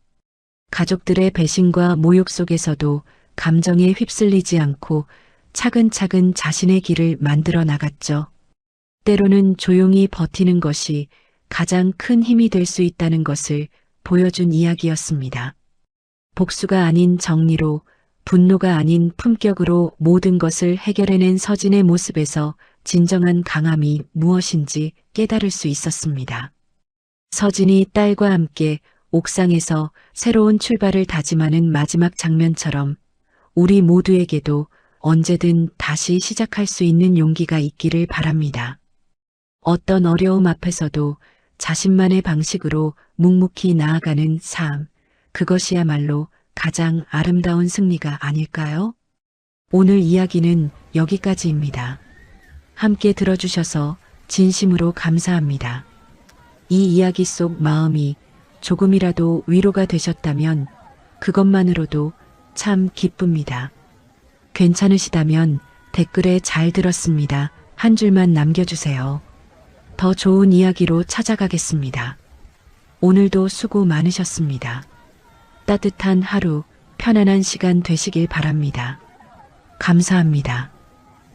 가족들의 배신과 모욕 속에서도 감정에 휩쓸리지 않고 차근차근 자신의 길을 만들어 나갔죠. 때로는 조용히 버티는 것이 가장 큰 힘이 될 수 있다는 것을 보여준 이야기였습니다. 복수가 아닌 정리로, 분노가 아닌 품격으로 모든 것을 해결해낸 서진의 모습에서 진정한 강함이 무엇인지 깨달을 수 있었습니다. 서진이 딸과 함께 옥상에서 새로운 출발을 다짐하는 마지막 장면처럼 우리 모두에게도 언제든 다시 시작할 수 있는 용기가 있기를 바랍니다. 어떤 어려움 앞에서도 자신만의 방식으로 묵묵히 나아가는 삶, 그것이야말로 가장 아름다운 승리가 아닐까요? 오늘 이야기는 여기까지입니다. 함께 들어주셔서 진심으로 감사합니다. 이 이야기 속 마음이 조금이라도 위로가 되셨다면 그것만으로도 참 기쁩니다. 괜찮으시다면 댓글에 잘 들었습니다. 한 줄만 남겨주세요. 더 좋은 이야기로 찾아가겠습니다. 오늘도 수고 많으셨습니다. 따뜻한 하루, 편안한 시간 되시길 바랍니다. 감사합니다.